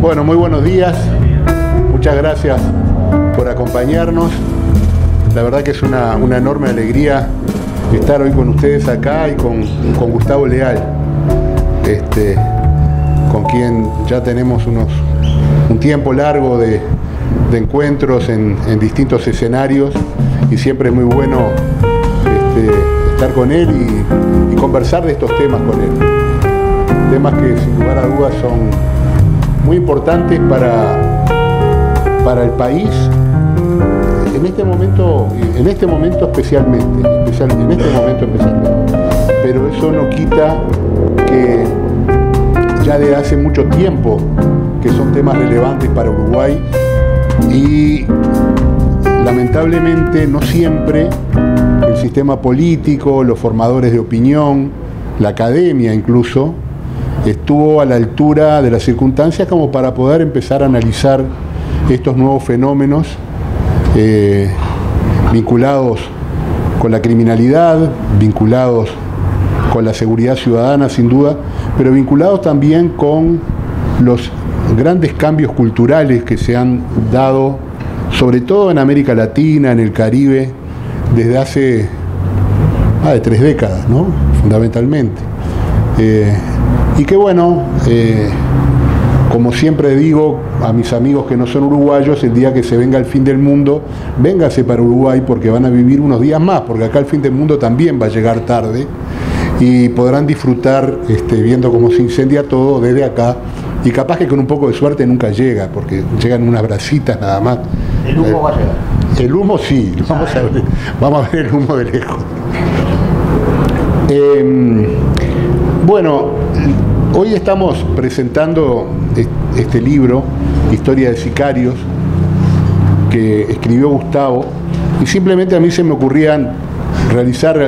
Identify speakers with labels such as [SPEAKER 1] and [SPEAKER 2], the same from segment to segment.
[SPEAKER 1] Bueno, muy buenos días. Muchas gracias por acompañarnos. La verdad que es una enorme alegría estar hoy con ustedes acá y con Gustavo Leal, con quien ya tenemos un tiempo largo de encuentros en distintos escenarios, y siempre es muy bueno estar con él y conversar de estos temas con él. Temas que sin lugar a dudas son muy importantes para el país en este momento especialmente, pero eso no quita que ya de hace mucho tiempo que son temas relevantes para Uruguay, y lamentablemente no siempre el sistema político, los formadores de opinión, la academia incluso, estuvo a la altura de las circunstancias como para poder empezar a analizar estos nuevos fenómenos vinculados con la criminalidad, vinculados con la seguridad ciudadana sin duda, pero vinculados también con los grandes cambios culturales que se han dado, sobre todo en América Latina, en el Caribe, desde hace más de 3 décadas, ¿no? Fundamentalmente. Y que bueno, como siempre digo a mis amigos que no son uruguayos, el día que se venga el fin del mundo, véngase para Uruguay, porque van a vivir unos días más, porque acá el fin del mundo también va a llegar tarde, y podrán disfrutar viendo cómo se incendia todo desde acá, y capaz que con un poco de suerte nunca llega, porque llegan unas brasitas nada más.
[SPEAKER 2] ¿El humo va a llegar?
[SPEAKER 1] El humo sí, vamos a ver el humo de lejos. Bueno, hoy estamos presentando este libro, Historia de Sicarios, que escribió Gustavo, y simplemente a mí se me ocurrían realizar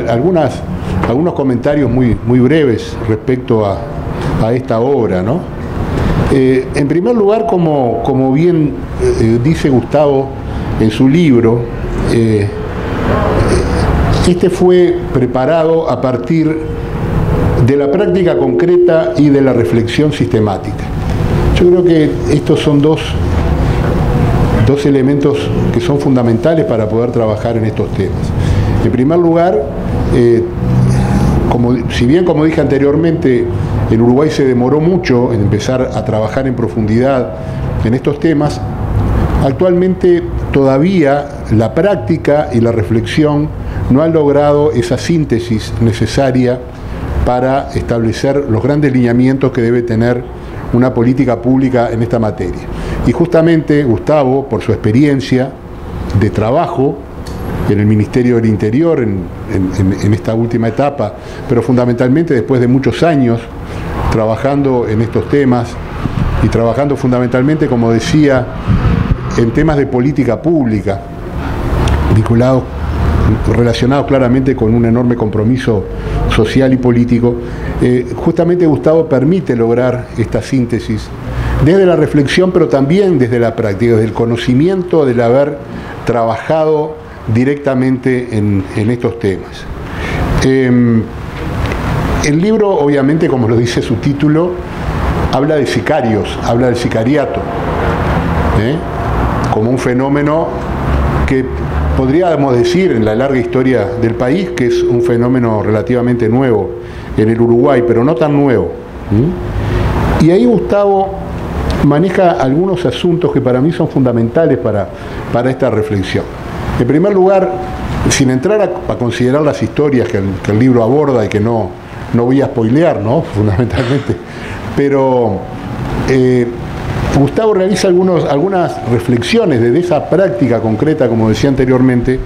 [SPEAKER 1] algunos comentarios muy breves respecto a esta obra, ¿no? En primer lugar, como bien dice Gustavo en su libro, este fue preparado a partir de la práctica concreta y de la reflexión sistemática. Yo creo que estos son dos elementos que son fundamentales para poder trabajar en estos temas. En primer lugar, si bien, como dije anteriormente, en Uruguay se demoró mucho en empezar a trabajar en profundidad en estos temas, actualmente todavía la práctica y la reflexión no han logrado esa síntesis necesaria para establecer los grandes lineamientos que debe tener una política pública en esta materia. Y justamente Gustavo, por su experiencia de trabajo en el Ministerio del Interior, en esta última etapa, pero fundamentalmente después de muchos años trabajando en estos temas, y trabajando fundamentalmente, como decía, en temas de política pública, relacionados claramente con un enorme compromiso social y político, justamente Gustavo permite lograr esta síntesis desde la reflexión, pero también desde la práctica, desde el conocimiento del haber trabajado directamente en estos temas. El libro, obviamente, como lo dice su título, habla de sicarios, habla del sicariato, como un fenómeno que podríamos decir en la larga historia del país que es un fenómeno relativamente nuevo en el Uruguay, pero no tan nuevo. Y ahí Gustavo maneja algunos asuntos que para mí son fundamentales para esta reflexión. En primer lugar, sin entrar a considerar las historias que el libro aborda y que no voy a spoilear, ¿no? Fundamentalmente, pero Gustavo realiza algunas reflexiones desde esa práctica concreta, como decía anteriormente,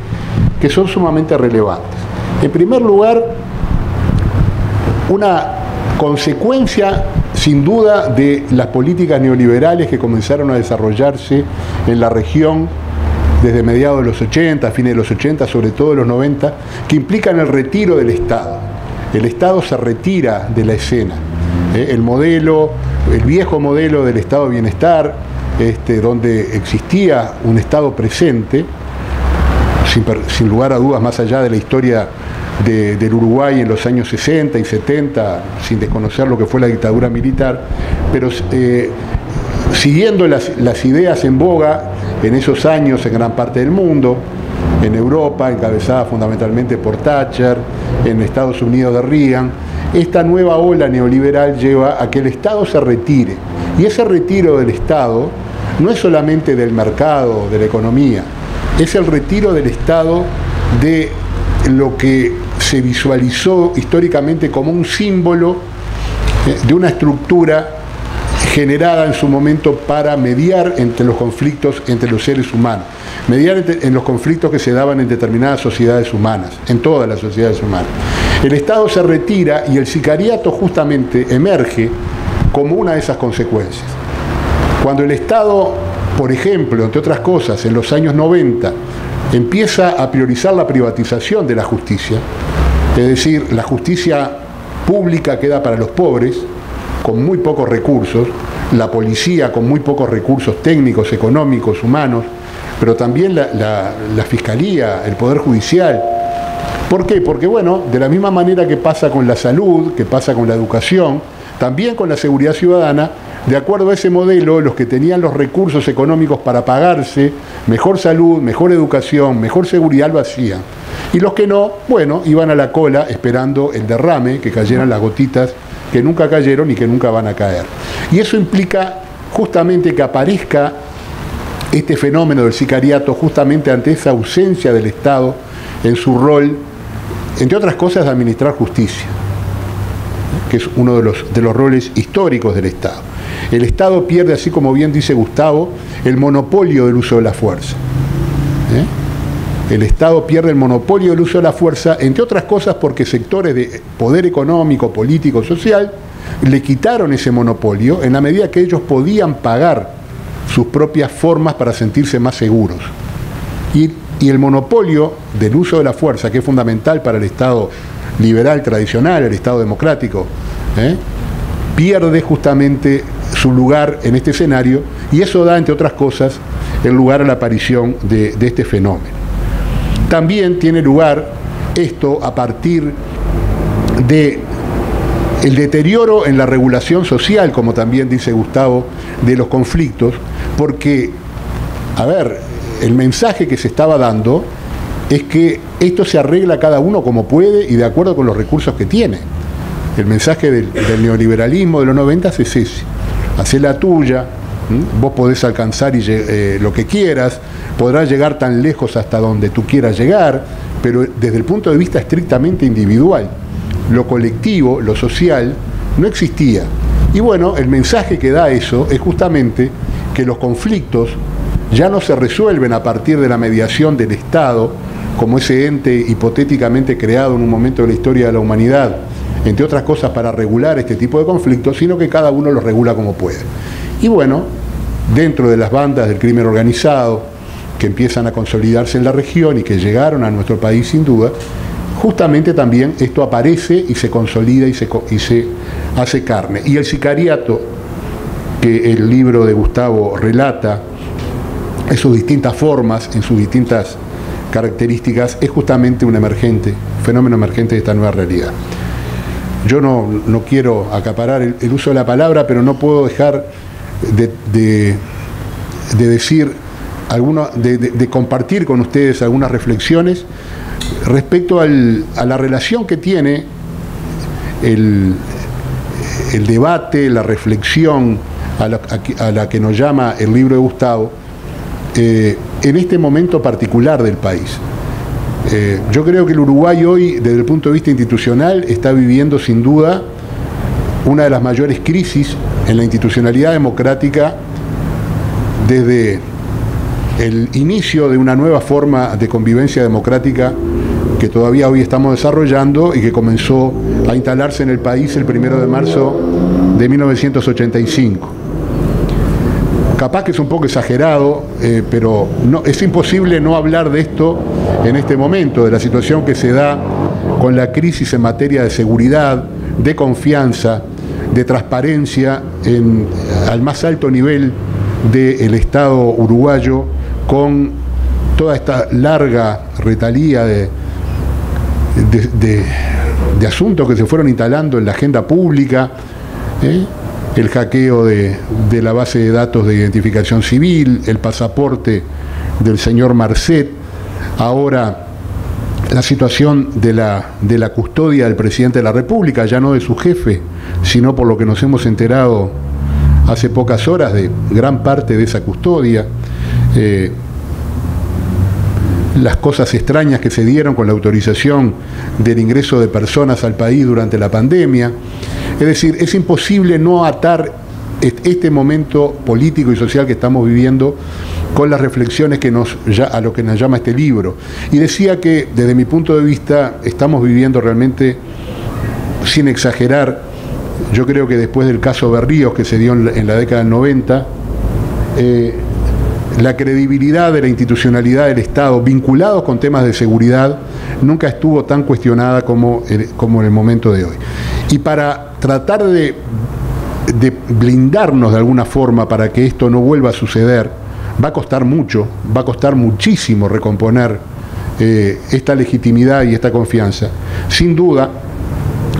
[SPEAKER 1] que son sumamente relevantes. En primer lugar, una consecuencia sin duda de las políticas neoliberales que comenzaron a desarrollarse en la región desde mediados de los 80, fines de los 80, sobre todo de los 90, que implican el retiro del Estado. El Estado se retira de la escena. El viejo modelo del Estado de Bienestar, donde existía un Estado presente, sin lugar a dudas, más allá de la historia del Uruguay en los años 60 y 70, sin desconocer lo que fue la dictadura militar, pero siguiendo las ideas en boga en esos años en gran parte del mundo, en Europa, encabezada fundamentalmente por Thatcher, en Estados Unidos de Reagan, esta nueva ola neoliberal lleva a que el Estado se retire. Y ese retiro del Estado no es solamente del mercado, de la economía, es el retiro del Estado de lo que se visualizó históricamente como un símbolo de una estructura generada en su momento para mediar entre los conflictos entre los seres humanos, mediar en los conflictos que se daban en determinadas sociedades humanas, en todas las sociedades humanas. El Estado se retira y el sicariato justamente emerge como una de esas consecuencias. Cuando el Estado, por ejemplo, entre otras cosas, en los años 90, empieza a priorizar la privatización de la justicia, es decir, la justicia pública queda para los pobres, con muy pocos recursos, la policía con muy pocos recursos técnicos, económicos, humanos, pero también la fiscalía, el poder judicial. ¿Por qué? Porque, bueno, de la misma manera que pasa con la salud, que pasa con la educación, también con la seguridad ciudadana, de acuerdo a ese modelo, los que tenían los recursos económicos para pagarse mejor salud, mejor educación, mejor seguridad lo hacían. Y los que no, bueno, iban a la cola esperando el derrame, que cayeran las gotitas que nunca cayeron y que nunca van a caer. Y eso implica justamente que aparezca este fenómeno del sicariato justamente ante esa ausencia del Estado en su rol, entre otras cosas, de administrar justicia, que es uno de los roles históricos del Estado. El Estado pierde, así como bien dice Gustavo, el monopolio del uso de la fuerza. El Estado pierde el monopolio del uso de la fuerza, entre otras cosas porque sectores de poder económico, político, social, le quitaron ese monopolio en la medida que ellos podían pagar sus propias formas para sentirse más seguros. Y el monopolio del uso de la fuerza, que es fundamental para el Estado liberal tradicional, el Estado democrático, pierde justamente su lugar en este escenario, y eso da, entre otras cosas, el lugar a la aparición de este fenómeno. También tiene lugar esto a partir de el deterioro en la regulación social, como también dice Gustavo, de los conflictos, porque, a ver, el mensaje que se estaba dando es que esto se arregla cada uno como puede y de acuerdo con los recursos que tiene. El mensaje del neoliberalismo de los 90 es ese: hacé la tuya, vos podés alcanzar lo que quieras, podrás llegar tan lejos hasta donde tú quieras llegar, pero desde el punto de vista estrictamente individual. Lo colectivo, lo social, no existía. Y bueno, el mensaje que da eso es justamente que los conflictos ya no se resuelven a partir de la mediación del Estado, como ese ente hipotéticamente creado en un momento de la historia de la humanidad, entre otras cosas para regular este tipo de conflictos, sino que cada uno los regula como puede. Y bueno, dentro de las bandas del crimen organizado, que empiezan a consolidarse en la región y que llegaron a nuestro país sin duda, justamente también esto aparece y se consolida y se hace carne. Y el sicariato, que el libro de Gustavo relata en sus distintas formas, en sus distintas características, es justamente un fenómeno emergente de esta nueva realidad. Yo no quiero acaparar el uso de la palabra, pero no puedo dejar de decir de compartir con ustedes algunas reflexiones respecto a la relación que tiene el debate, la reflexión a la que nos llama el libro de Gustavo en este momento particular del país. Yo creo que el Uruguay hoy, desde el punto de vista institucional, está viviendo sin duda una de las mayores crisis en la institucionalidad democrática desde el inicio de una nueva forma de convivencia democrática que todavía hoy estamos desarrollando y que comenzó a instalarse en el país el 1 de marzo de 1985. Capaz que es un poco exagerado, pero es imposible no hablar de esto en este momento, de la situación que se da con la crisis en materia de seguridad, de confianza, de transparencia al más alto nivel del Estado uruguayo, con toda esta larga retalía de asuntos que se fueron instalando en la agenda pública, el hackeo de la base de datos de identificación civil, el pasaporte del señor Marcet, ahora la situación de la custodia del presidente de la República, ya no de su jefe, sino por lo que nos hemos enterado hace pocas horas de gran parte de esa custodia, las cosas extrañas que se dieron con la autorización del ingreso de personas al país durante la pandemia. Es decir, es imposible no atar este momento político y social que estamos viviendo con las reflexiones a lo que nos llama este libro. Y decía que, desde mi punto de vista, estamos viviendo realmente, sin exagerar, yo creo que después del caso Berríos que se dio en la década del 90, la credibilidad de la institucionalidad del Estado, vinculados con temas de seguridad, nunca estuvo tan cuestionada como en el momento de hoy. Y para tratar de blindarnos de alguna forma para que esto no vuelva a suceder, va a costar mucho, va a costar muchísimo recomponer esta legitimidad y esta confianza. Sin duda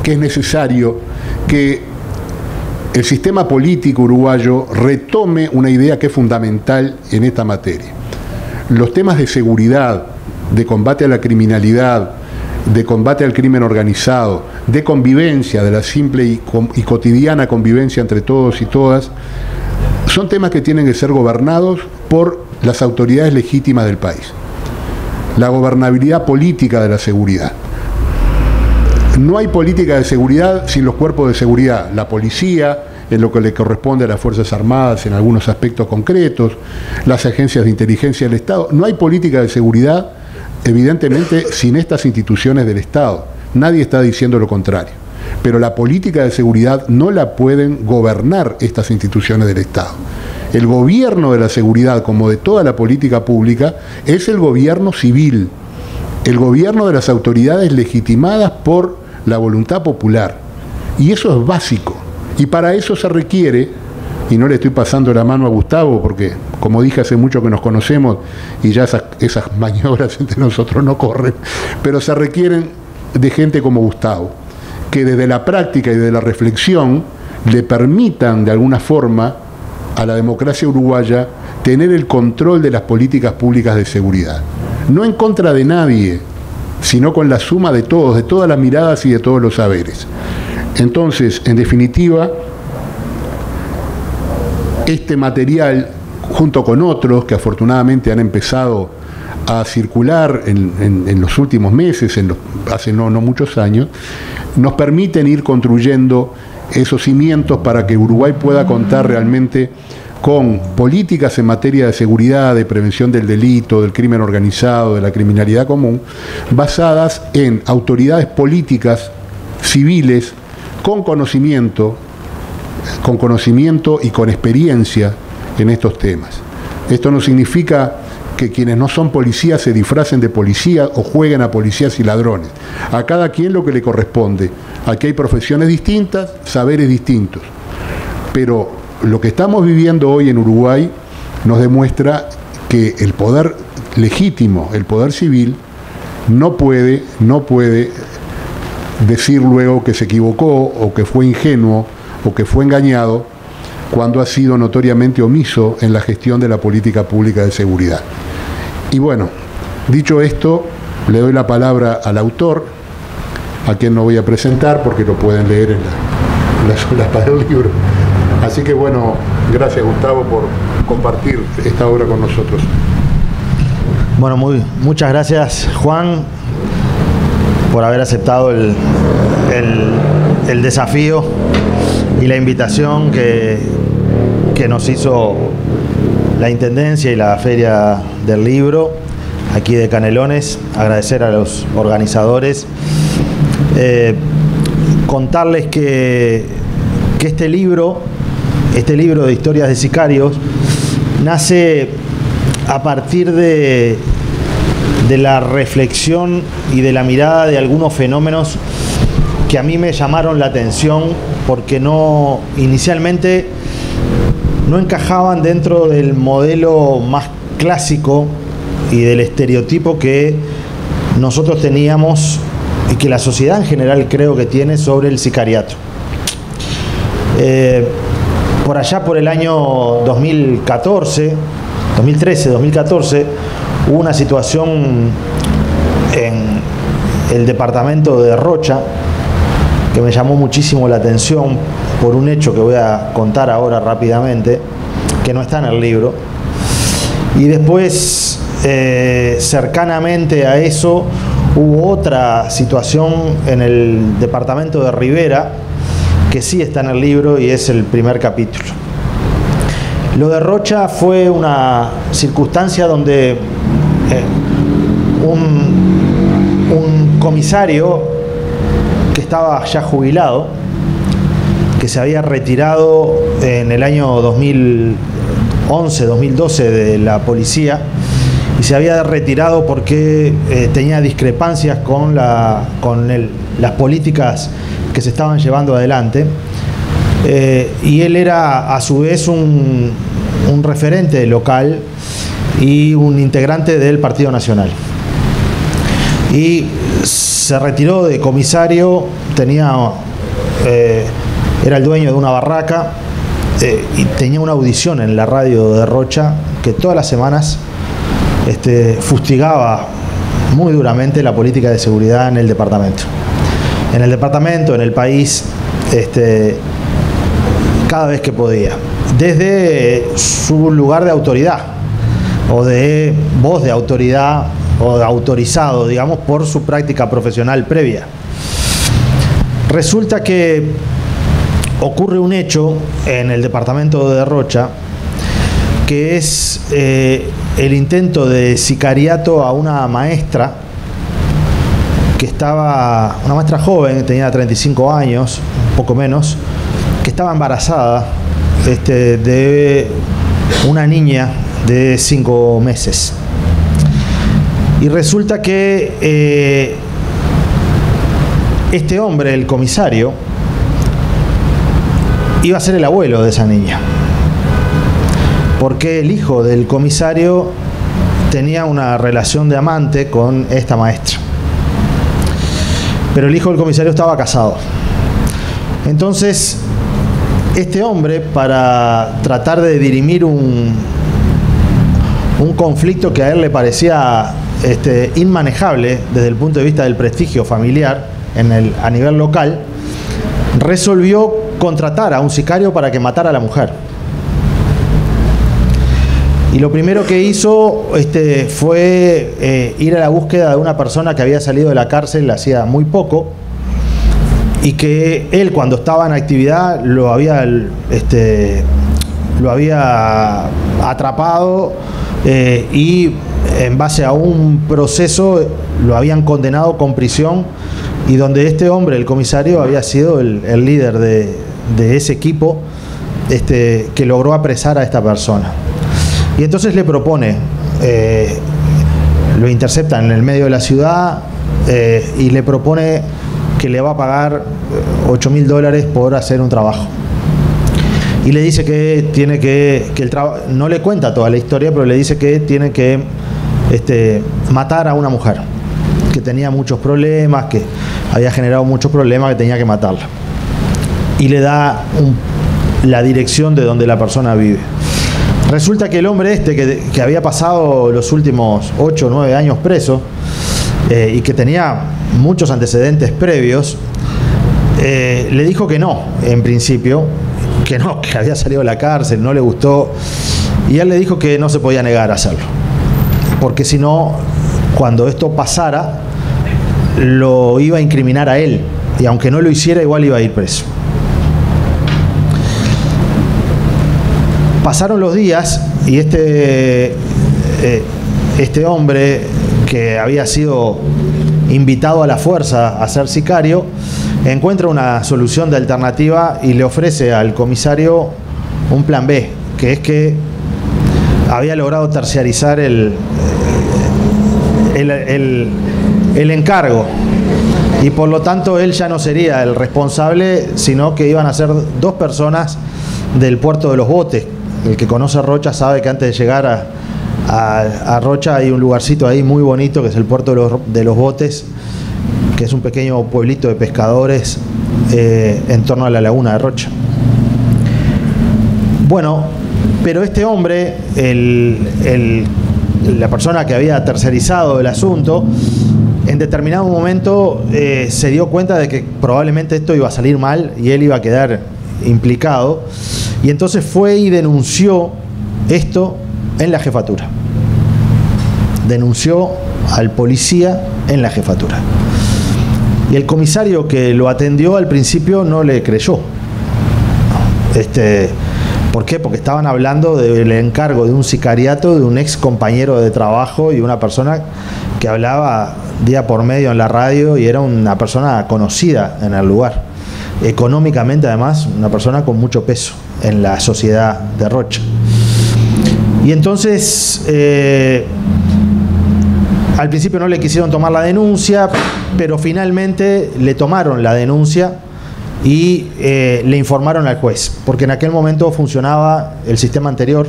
[SPEAKER 1] que es necesario que el sistema político uruguayo retome una idea que es fundamental en esta materia. Los temas de seguridad, de combate a la criminalidad, de combate al crimen organizado, de convivencia, de la simple y cotidiana convivencia entre todos y todas, son temas que tienen que ser gobernados por las autoridades legítimas del país. La gobernabilidad política de la seguridad. No hay política de seguridad sin los cuerpos de seguridad. La policía, en lo que le corresponde a las Fuerzas Armadas en algunos aspectos concretos, las agencias de inteligencia del Estado. No hay política de seguridad, evidentemente, sin estas instituciones del Estado. Nadie está diciendo lo contrario. Pero la política de seguridad no la pueden gobernar estas instituciones del Estado. El gobierno de la seguridad, como de toda la política pública, es el gobierno civil, el gobierno de las autoridades legitimadas por la voluntad popular. Y eso es básico. Y para eso se requiere, y no le estoy pasando la mano a Gustavo, porque como dije hace mucho que nos conocemos y ya esas maniobras entre nosotros no corren, pero se requieren de gente como Gustavo, que desde la práctica y de la reflexión le permitan de alguna forma a la democracia uruguaya tener el control de las políticas públicas de seguridad. No en contra de nadie, sino con la suma de todos, de todas las miradas y de todos los saberes. Entonces, en definitiva, este material, junto con otros que afortunadamente han empezado a circular en los últimos meses, hace no muchos años, nos permiten ir construyendo esos cimientos para que Uruguay pueda contar realmente con políticas en materia de seguridad, de prevención del delito, del crimen organizado, de la criminalidad común, basadas en autoridades políticas, civiles, con conocimiento y con experiencia en estos temas. Esto no significa que quienes no son policías se disfracen de policías o jueguen a policías y ladrones. A cada quien lo que le corresponde. Aquí hay profesiones distintas, saberes distintos. Pero lo que estamos viviendo hoy en Uruguay nos demuestra que el poder legítimo, el poder civil, no puede decir luego que se equivocó o que fue ingenuo o que fue engañado cuando ha sido notoriamente omiso en la gestión de la política pública de seguridad. Y bueno, dicho esto, le doy la palabra al autor, a quien no voy a presentar porque lo pueden leer en las solapas del libro. Así que bueno, gracias Gustavo por compartir esta obra con nosotros.
[SPEAKER 2] Bueno, muchas gracias Juan por haber aceptado el desafío y la invitación que nos hizo la Intendencia y la Feria del Libro aquí de Canelones. Agradecer a los organizadores. Contarles que este libro de historias de sicarios nace a partir de la reflexión y de la mirada de algunos fenómenos que a mí me llamaron la atención porque inicialmente no encajaban dentro del modelo más clásico y del estereotipo que nosotros teníamos y que la sociedad en general creo que tiene sobre el sicariato. por allá por el año 2013, 2014, hubo una situación en el departamento de Rocha que me llamó muchísimo la atención por un hecho que voy a contar ahora rápidamente, que no está en el libro. Y después, cercanamente a eso, hubo otra situación en el departamento de Rivera, que sí está en el libro y es el primer capítulo. Lo de Rocha fue una circunstancia donde un comisario que estaba ya jubilado, que se había retirado en el año 2011-2012 de la policía, y se había retirado porque tenía discrepancias con las políticas que se estaban llevando adelante, y él era a su vez un referente local y un integrante del Partido Nacional. Y se retiró de comisario, era el dueño de una barraca, y tenía una audición en la radio de Rocha que todas las semanas fustigaba muy duramente la política de seguridad en el departamento. En el país, cada vez que podía. Desde su lugar de autoridad, o de voz de autoridad, o de autorizado, digamos, por su práctica profesional previa. Resulta que ocurre un hecho en el departamento de Rocha, que es el intento de sicariato a una maestra que estaba, una maestra joven, tenía 35 años, un poco menos, que estaba embarazada de una niña de 5 meses. Y resulta que este hombre, el comisario, iba a ser el abuelo de esa niña, porque el hijo del comisario tenía una relación de amante con esta maestra, pero el hijo del comisario estaba casado. Entonces, este hombre, para tratar de dirimir un conflicto que a él le parecía inmanejable desde el punto de vista del prestigio familiar a nivel local, resolvió contratar a un sicario para que matara a la mujer. Y lo primero que hizo fue ir a la búsqueda de una persona que había salido de la cárcel hacía muy poco, y que él, cuando estaba en actividad, lo había atrapado, y en base a un proceso lo habían condenado con prisión, y donde este hombre, el comisario, había sido el líder de ese equipo que logró apresar a esta persona. Y entonces le propone, lo interceptan en el medio de la ciudad, y le propone que le va a pagar $8.000 por hacer un trabajo. Y le dice que tiene que el trabajo, no le cuenta toda la historia, pero le dice que tiene que matar a una mujer, que tenía muchos problemas, que había generado muchos problemas, que tenía que matarla. Y le da la dirección de donde la persona vive. Resulta que el hombre que había pasado los últimos 8 o 9 años preso, y que tenía muchos antecedentes previos, le dijo que no, en principio, que no, que había salido de la cárcel, no le gustó, y él le dijo que no se podía negar a hacerlo, porque si no, cuando esto pasara, lo iba a incriminar a él, y aunque no lo hiciera, igual iba a ir preso. Pasaron los días, y este hombre, que había sido invitado a la fuerza a ser sicario, encuentra una solución de alternativa y le ofrece al comisario un plan B, que es que había logrado terciarizar el encargo, y por lo tanto él ya no sería el responsable, sino que iban a ser 2 personas del puerto de los Botes. El que conoce Rocha sabe que antes de llegar a Rocha hay un lugarcito ahí muy bonito, que es el puerto de los Botes, que es un pequeño pueblito de pescadores en torno a la laguna de Rocha. Bueno, pero este hombre, la persona que había tercerizado el asunto, en determinado momento se dio cuenta de que probablemente esto iba a salir mal y él iba a quedar implicado, y entonces fue y denunció esto en la jefatura. Denunció al policía en la jefatura. Y el comisario que lo atendió al principio no le creyó. ¿Por qué? Porque estaban hablando del encargo de un sicariato de un ex compañero de trabajo y una persona que hablaba día por medio en la radio y era una persona conocida en el lugar. Económicamente, además, una persona con mucho peso en la sociedad de Rocha. Y entonces, al principio no le quisieron tomar la denuncia, pero finalmente le tomaron la denuncia y le informaron al juez, porque en aquel momento funcionaba el sistema anterior,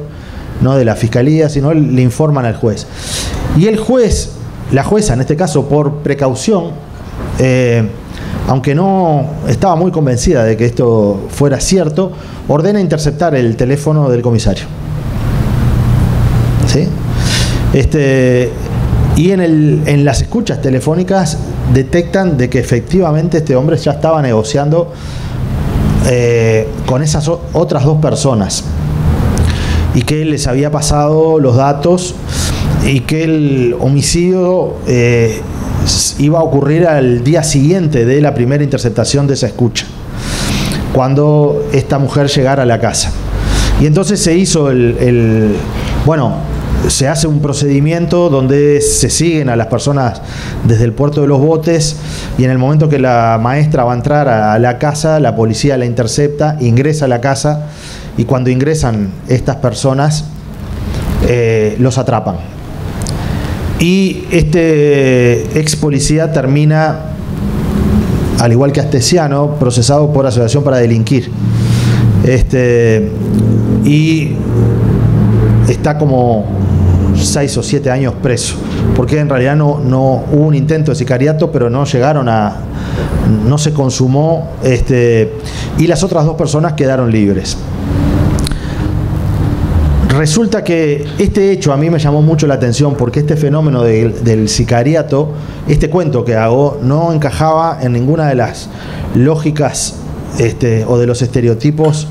[SPEAKER 2] no de la fiscalía, sino le informan al juez. Y el juez, la jueza en este caso, por precaución, aunque no estaba muy convencida de que esto fuera cierto, ordena interceptar el teléfono del comisario. ¿Sí? Y en las escuchas telefónicas detectan de que efectivamente este hombre ya estaba negociando con esas otras dos personas y que les había pasado los datos y que el homicidio iba a ocurrir al día siguiente de la primera interceptación de esa escucha, cuando esta mujer llegara a la casa. Y entonces se hizo se hace un procedimiento donde se siguen a las personas desde el puerto de los botes, y en el momento que la maestra va a entrar a la casa, la policía la intercepta, ingresa a la casa, y cuando ingresan estas personas los atrapan. Y este ex policía termina, al igual que Astesiano, procesado por asociación para delinquir. Y está como 6 o 7 años preso, porque en realidad no hubo un intento de sicariato, pero no se consumó, y las otras dos personas quedaron libres. Resulta que este hecho a mí me llamó mucho la atención, porque este fenómeno del sicariato, este cuento que hago, no encajaba en ninguna de las lógicas o de los estereotipos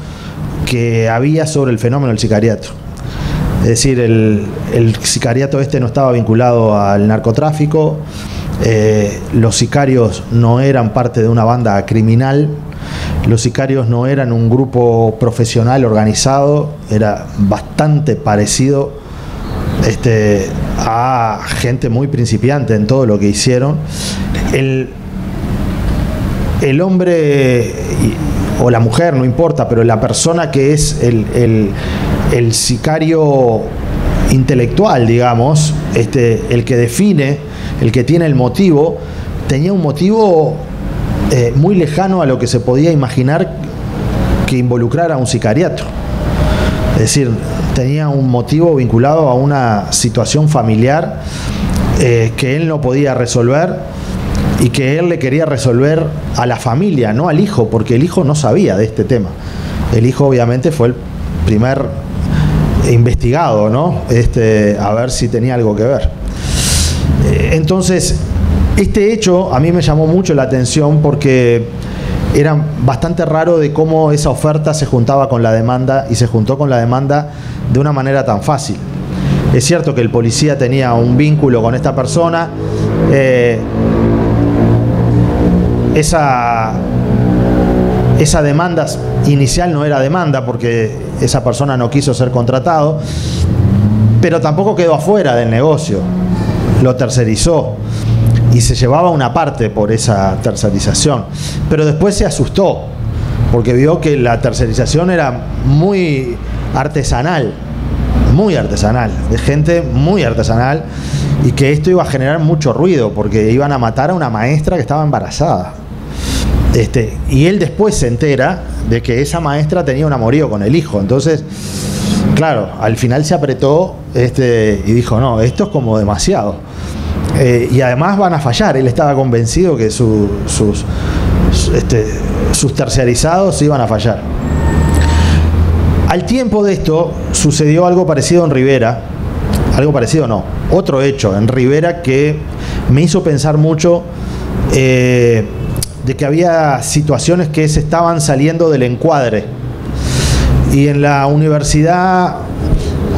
[SPEAKER 2] que había sobre el fenómeno del sicariato. Es decir, el sicariato no estaba vinculado al narcotráfico, los sicarios no eran parte de una banda criminal, los sicarios no eran un grupo profesional organizado, era bastante parecido a gente muy principiante en todo lo que hicieron. El hombre o la mujer, no importa, pero la persona que es el sicario intelectual, digamos, el que define, el que tiene el motivo, tenía un motivo muy lejano a lo que se podía imaginar que involucrara un sicariato. Es decir, tenía un motivo vinculado a una situación familiar que él no podía resolver, y que él le quería resolver a la familia, no al hijo, porque el hijo no sabía de este tema. El hijo obviamente fue el primer investigado, ¿no? A ver si tenía algo que ver. Entonces, este hecho a mí me llamó mucho la atención, porque era bastante raro de cómo esa oferta se juntaba con la demanda, y se juntó con la demanda de una manera tan fácil. Es cierto que el policía tenía un vínculo con esta persona, esa demanda inicial no era demanda, porque esa persona no quiso ser contratado, pero tampoco quedó afuera del negocio, lo tercerizó y se llevaba una parte por esa tercerización, pero después se asustó porque vio que la tercerización era muy artesanal, de gente muy artesanal, y que esto iba a generar mucho ruido porque iban a matar a una maestra que estaba embarazada. Y él después se entera de que esa maestra tenía un amorío con el hijo. Entonces, claro, al final se apretó y dijo, no, esto es como demasiado. Y además van a fallar. Él estaba convencido que sus terciarizados iban a fallar. Al tiempo de esto sucedió algo parecido en Rivera, algo parecido no, otro hecho en Rivera que me hizo pensar mucho de que había situaciones que se estaban saliendo del encuadre. Y en la universidad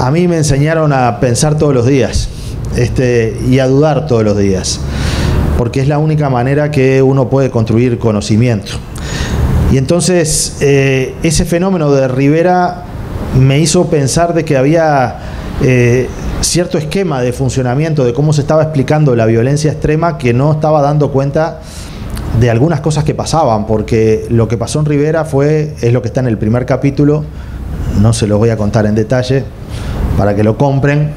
[SPEAKER 2] a mí me enseñaron a pensar todos los días y a dudar todos los días, porque es la única manera que uno puede construir conocimiento. Y entonces ese fenómeno de Rivera me hizo pensar de que había cierto esquema de funcionamiento de cómo se estaba explicando la violencia extrema que no estaba dando cuenta de algunas cosas que pasaban, porque lo que pasó en Rivera es lo que está en el primer capítulo, no se los voy a contar en detalle para que lo compren,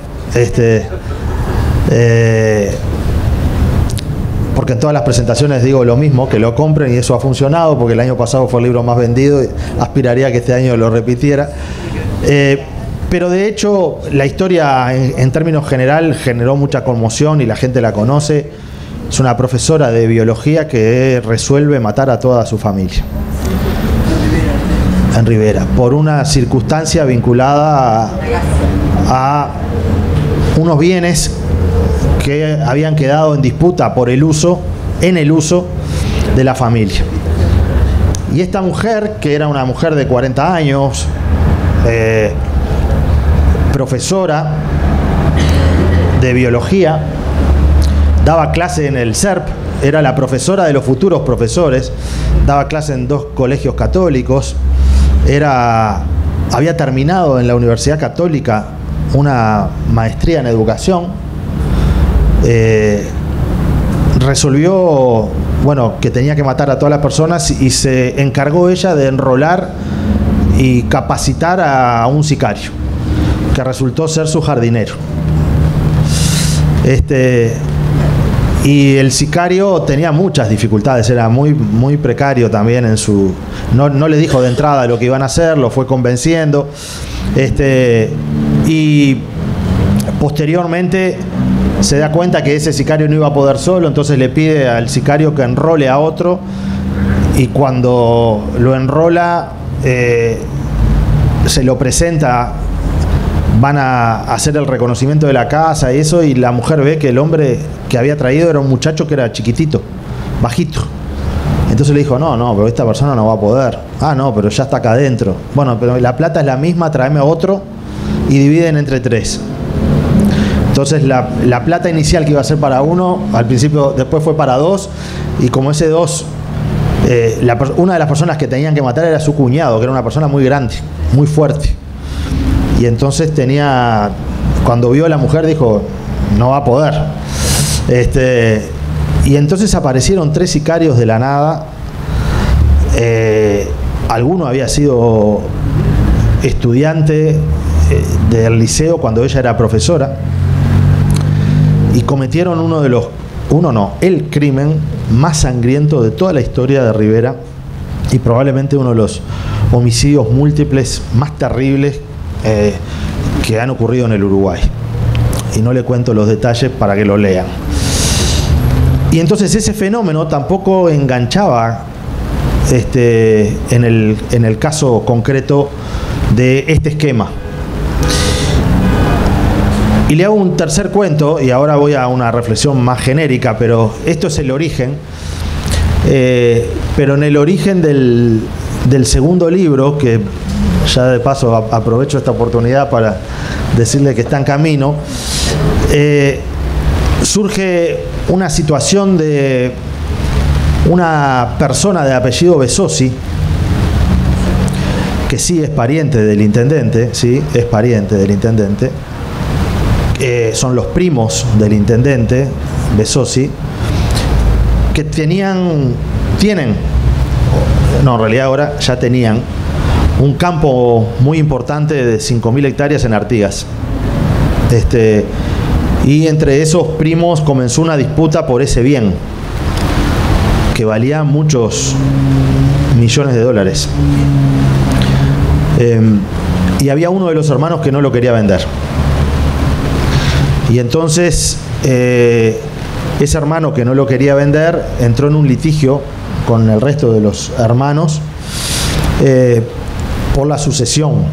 [SPEAKER 2] porque en todas las presentaciones digo lo mismo, que lo compren, y eso ha funcionado porque el año pasado fue el libro más vendido y aspiraría a que este año lo repitiera. Pero de hecho la historia en términos general generó mucha conmoción y la gente la conoce. Es una profesora de biología que resuelve matar a toda su familia en Rivera por una circunstancia vinculada a unos bienes que habían quedado en disputa por el uso de la familia. Y esta mujer, que era una mujer de 40 años, profesora de biología, daba clase en el SERP, era la profesora de los futuros profesores, daba clase en 2 colegios católicos, había terminado en la Universidad Católica una maestría en educación, resolvió, que tenía que matar a todas las personas y se encargó ella de enrolar y capacitar a un sicario, que resultó ser su jardinero. Y el sicario tenía muchas dificultades, era muy, muy precario también en su... No le dijo de entrada lo que iban a hacer, lo fue convenciendo. Y posteriormente se da cuenta que ese sicario no iba a poder solo, entonces le pide al sicario que enrole a otro, y cuando lo enrola, se lo presenta, van a hacer el reconocimiento de la casa y eso, y la mujer ve que el hombre que había traído era un muchacho que era chiquitito, bajito. Entonces le dijo, no, pero esta persona no va a poder. Ah, no, pero ya está acá adentro. Bueno, pero la plata es la misma, tráeme otro, y dividen entre 3. Entonces la plata inicial que iba a ser para uno, al principio, después fue para 2, y como ese 2, una de las personas que tenían que matar era su cuñado, que era una persona muy grande, muy fuerte. Y entonces cuando vio a la mujer dijo, no va a poder. Y entonces aparecieron 3 sicarios de la nada. Alguno había sido estudiante del liceo cuando ella era profesora, y cometieron el crimen más sangriento de toda la historia de Rivera, y probablemente uno de los homicidios múltiples más terribles que han ocurrido en el Uruguay. Y no le cuento los detalles para que lo lean. Y entonces ese fenómeno tampoco enganchaba en el caso concreto de este esquema. Y le hago un tercer cuento, y ahora voy a una reflexión más genérica, pero esto es el origen. Pero en el origen del segundo libro, que ya de paso aprovecho esta oportunidad para decirle que está en camino, surge una situación de una persona de apellido Besosi, que sí es pariente del intendente, son los primos del intendente Besosi, que tienen, en realidad ahora ya tenían un campo muy importante de 5.000 hectáreas en Artigas. Y entre esos primos comenzó una disputa por ese bien, que valía muchos millones de dólares. Y había uno de los hermanos que no lo quería vender. Y entonces ese hermano que no lo quería vender entró en un litigio con el resto de los hermanos por la sucesión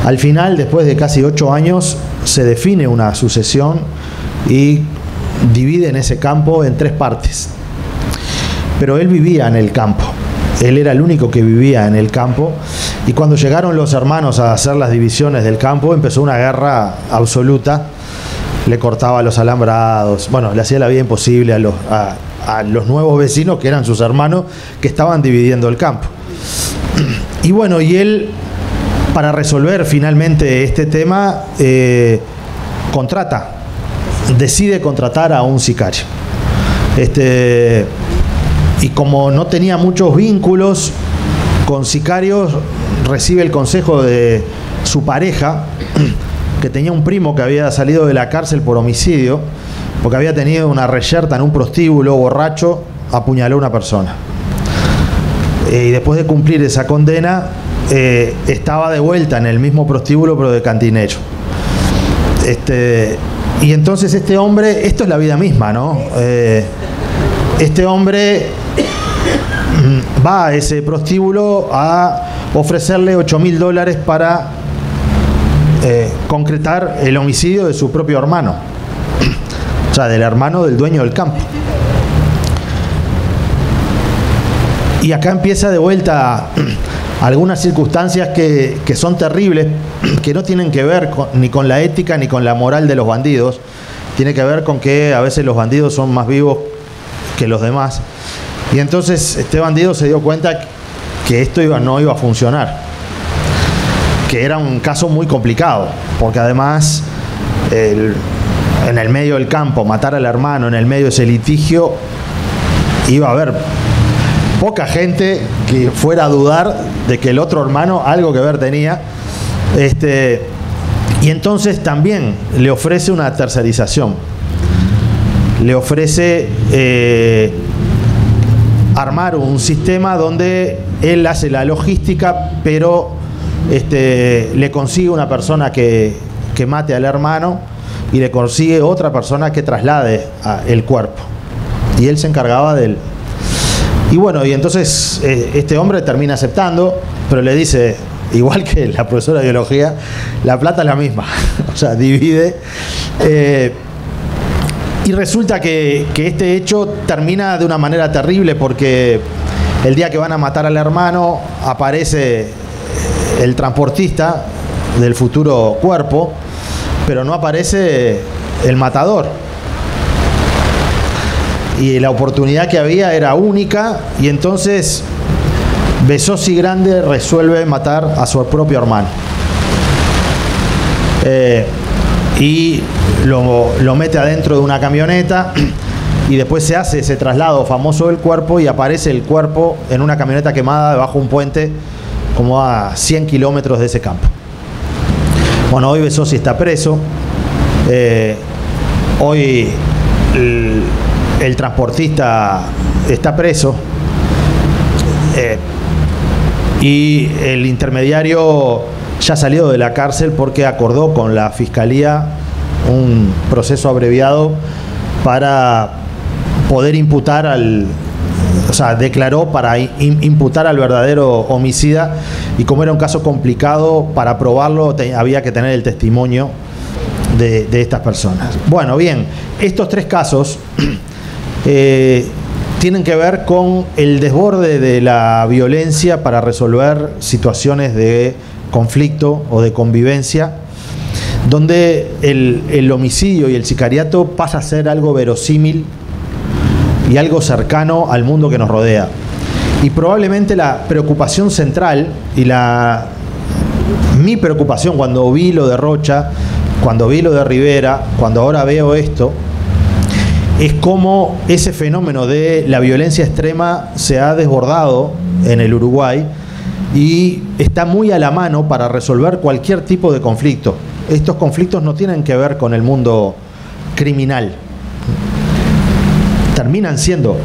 [SPEAKER 2] Al final, después de casi 8 años, se define una sucesión y dividen ese campo en 3 partes. Pero él vivía en el campo. Él era el único que vivía en el campo. Y cuando llegaron los hermanos a hacer las divisiones del campo, empezó una guerra absoluta. Le cortaba los alambrados. Bueno, le hacía la vida imposible a los nuevos vecinos, que eran sus hermanos, que estaban dividiendo el campo. Y bueno, y él, para resolver finalmente este tema, decide contratar a un sicario. Y como no tenía muchos vínculos con sicarios, recibe el consejo de su pareja, que tenía un primo que había salido de la cárcel por homicidio, porque había tenido una reyerta en un prostíbulo, borracho, apuñaló a una persona. Y después de cumplir esa condena, estaba de vuelta en el mismo prostíbulo, pero de cantinero. Y entonces este hombre, esto es la vida misma, ¿no? Este hombre va a ese prostíbulo a ofrecerle $8.000 para concretar el homicidio de su propio hermano, o sea, del hermano del dueño del campo. Y acá empieza de vuelta algunas circunstancias que son terribles, que no tienen que ver ni con la ética ni con la moral de los bandidos. Tiene que ver con que a veces los bandidos son más vivos que los demás. Y entonces este bandido se dio cuenta que esto no iba a funcionar, que era un caso muy complicado, porque además en el medio del campo, matar al hermano en el medio de ese litigio, iba a haber poca gente que fuera a dudar de que el otro hermano algo que ver tenía. Y entonces también le ofrece una tercerización. Le ofrece armar un sistema donde él hace la logística, pero le consigue una persona que mate al hermano y le consigue otra persona que traslade el cuerpo. Y él se encargaba de él. Y bueno, y entonces este hombre termina aceptando, pero le dice, igual que la profesora de biología, la plata es la misma. O sea, divide. Y resulta que este hecho termina de una manera terrible, porque el día que van a matar al hermano aparece el transportista del futuro cuerpo, pero no aparece el matador. Y la oportunidad que había era única, y entonces Besosi Grande resuelve matar a su propio hermano. Y lo mete adentro de una camioneta, y después se hace ese traslado famoso del cuerpo, y aparece el cuerpo en una camioneta quemada debajo de un puente como a 100 kilómetros de ese campo. Bueno, hoy Besosi está preso. Hoy el transportista está preso. Y el intermediario ya salió de la cárcel porque acordó con la fiscalía un proceso abreviado para poder imputar declaró para imputar al verdadero homicida, y como era un caso complicado, para probarlo había que tener el testimonio de estas personas. Bueno, bien, estos 3 casos tienen que ver con el desborde de la violencia para resolver situaciones de conflicto o de convivencia, donde el homicidio y el sicariato pasa a ser algo verosímil y algo cercano al mundo que nos rodea. Y probablemente la preocupación central y mi preocupación cuando vi lo de Rocha, cuando vi lo de Rivera, cuando ahora veo esto, es cómo ese fenómeno de la violencia extrema se ha desbordado en el Uruguay y está muy a la mano para resolver cualquier tipo de conflicto. Estos conflictos no tienen que ver con el mundo criminal. Terminan siendo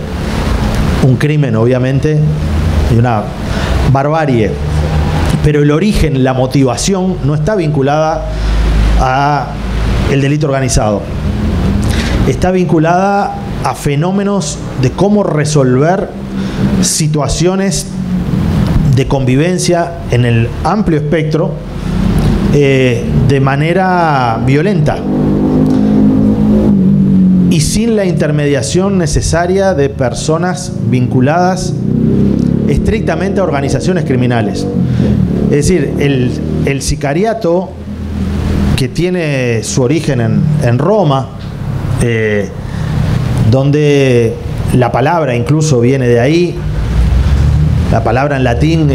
[SPEAKER 2] un crimen, obviamente, y una barbarie, pero el origen, la motivación, no está vinculada al delito organizado. Está vinculada a fenómenos de cómo resolver situaciones de convivencia en el amplio espectro de manera violenta y sin la intermediación necesaria de personas vinculadas estrictamente a organizaciones criminales. Es decir, el sicariato, que tiene su origen en Roma, donde la palabra incluso viene de ahí. La palabra en latín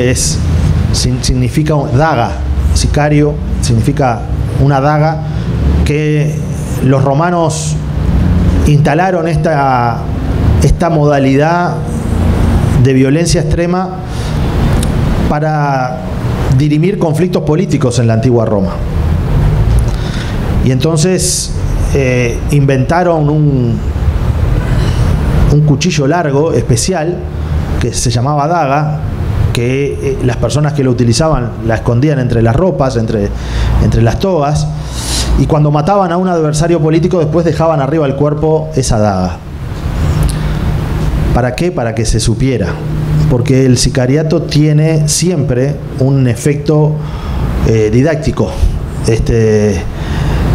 [SPEAKER 2] significa daga. Sicario significa una daga, que los romanos instalaron esta modalidad de violencia extrema para dirimir conflictos políticos en la antigua Roma. Y entonces inventaron un cuchillo largo especial que se llamaba daga, que las personas que lo utilizaban la escondían entre las ropas, entre las togas, y cuando mataban a un adversario político después dejaban arriba del cuerpo esa daga. ¿Para qué? Para que se supiera. Porque el sicariato tiene siempre un efecto didáctico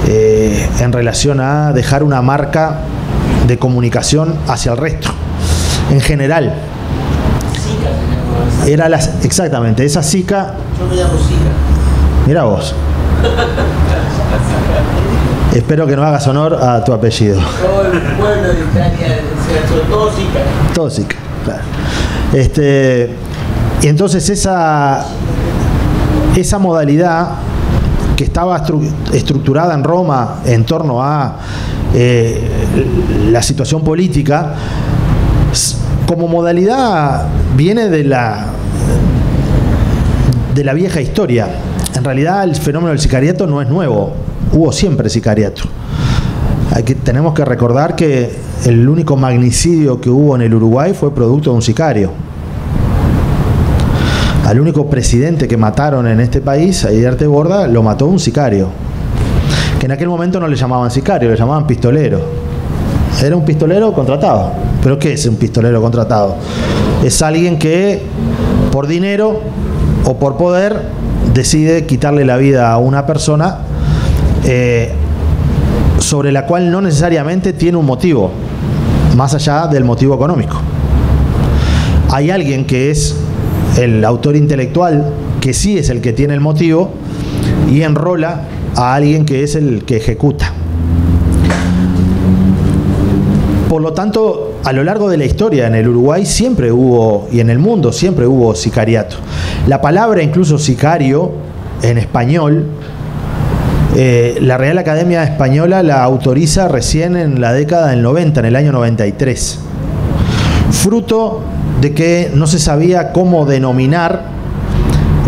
[SPEAKER 2] en relación a dejar una marca de comunicación hacia el resto. En general. Era exactamente, esa sica.
[SPEAKER 3] Yo me llamo sica.
[SPEAKER 2] Mira vos. Espero que no hagas honor a tu apellido.
[SPEAKER 3] Todo el pueblo de Italia, todo sica.
[SPEAKER 2] Todo sica, claro. Y entonces esa modalidad que estaba estructurada en Roma en torno a la situación política, como modalidad viene de la vieja historia. En realidad el fenómeno del sicariato no es nuevo, hubo siempre sicariato. Tenemos que recordar que el único magnicidio que hubo en el Uruguay fue producto de un sicario. Al único presidente que mataron en este país, a Hidarte Borda, lo mató un sicario. Que en aquel momento no le llamaban sicario, le llamaban pistolero. Era un pistolero contratado. ¿Pero qué es un pistolero contratado? Es alguien que por dinero o por poder decide quitarle la vida a una persona sobre la cual no necesariamente tiene un motivo, más allá del motivo económico. Hay alguien que es el autor intelectual, que sí es el que tiene el motivo, y enrola a alguien que es el que ejecuta. Por lo tanto, a lo largo de la historia en el Uruguay siempre hubo, y en el mundo siempre hubo sicariato. La palabra incluso sicario en español, la Real Academia Española la autoriza recién en la década del 90, en el año 93. Fruto de que no se sabía cómo denominar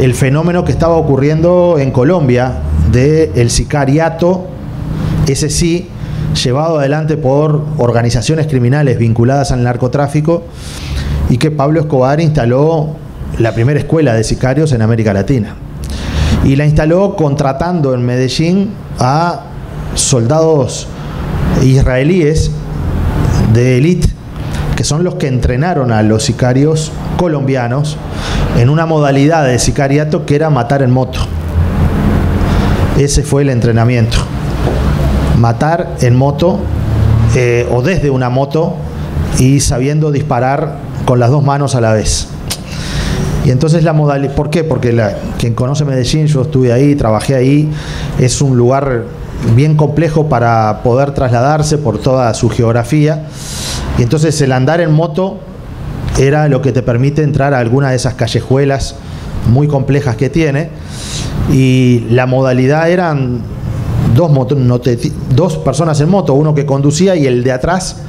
[SPEAKER 2] el fenómeno que estaba ocurriendo en Colombia del sicariato, ese sí, llevado adelante por organizaciones criminales vinculadas al narcotráfico, y que Pablo Escobar instaló la primera escuela de sicarios en América Latina. Y la instaló contratando en Medellín a soldados israelíes de élite, que son los que entrenaron a los sicarios colombianos en una modalidad de sicariato que era matar en moto. Ese fue el entrenamiento. Matar en moto o desde una moto y sabiendo disparar con las dos manos a la vez. Y entonces la modalidad, ¿por qué? Porque quien conoce Medellín, yo estuve ahí, trabajé ahí, es un lugar bien complejo para poder trasladarse por toda su geografía, y entonces el andar en moto era lo que te permite entrar a alguna de esas callejuelas muy complejas que tiene, y la modalidad eran dos personas en moto, uno que conducía y el de atrás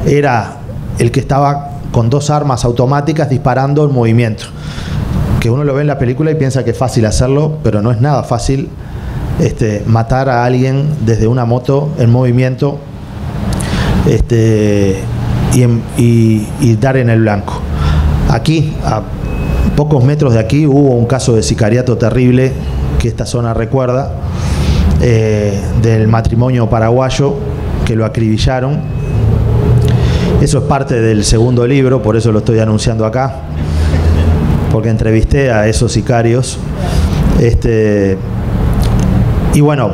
[SPEAKER 2] era el que estaba con dos armas automáticas disparando en movimiento. Que uno lo ve en la película y piensa que es fácil hacerlo, pero no es nada fácil matar a alguien desde una moto en movimiento y dar en el blanco. Aquí, a pocos metros de aquí, hubo un caso de sicariato terrible que esta zona recuerda, del matrimonio paraguayo que lo acribillaron. Eso es parte del segundo libro, por eso lo estoy anunciando acá. porque entrevisté a esos sicarios. Y bueno,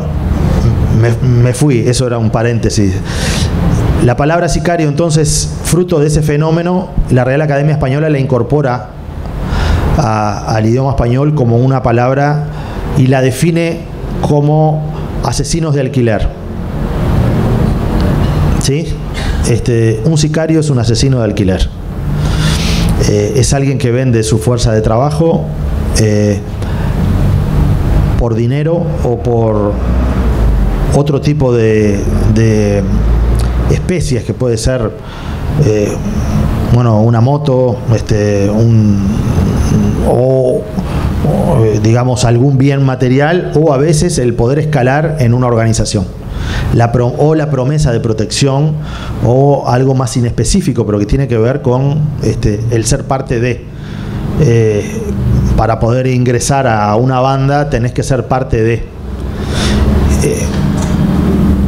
[SPEAKER 2] me fui, eso era un paréntesis. La palabra sicario, entonces, fruto de ese fenómeno, la Real Academia Española la incorpora al idioma español como una palabra y la define como asesinos de alquiler. ¿Sí? Un sicario es un asesino de alquiler. Es alguien que vende su fuerza de trabajo por dinero o por otro tipo de especies, que puede ser bueno, una moto, o digamos algún bien material, o a veces el poder escalar en una organización, o la promesa de protección, o algo más inespecífico, pero que tiene que ver con el ser parte de. Para poder ingresar a una banda tenés que ser parte de.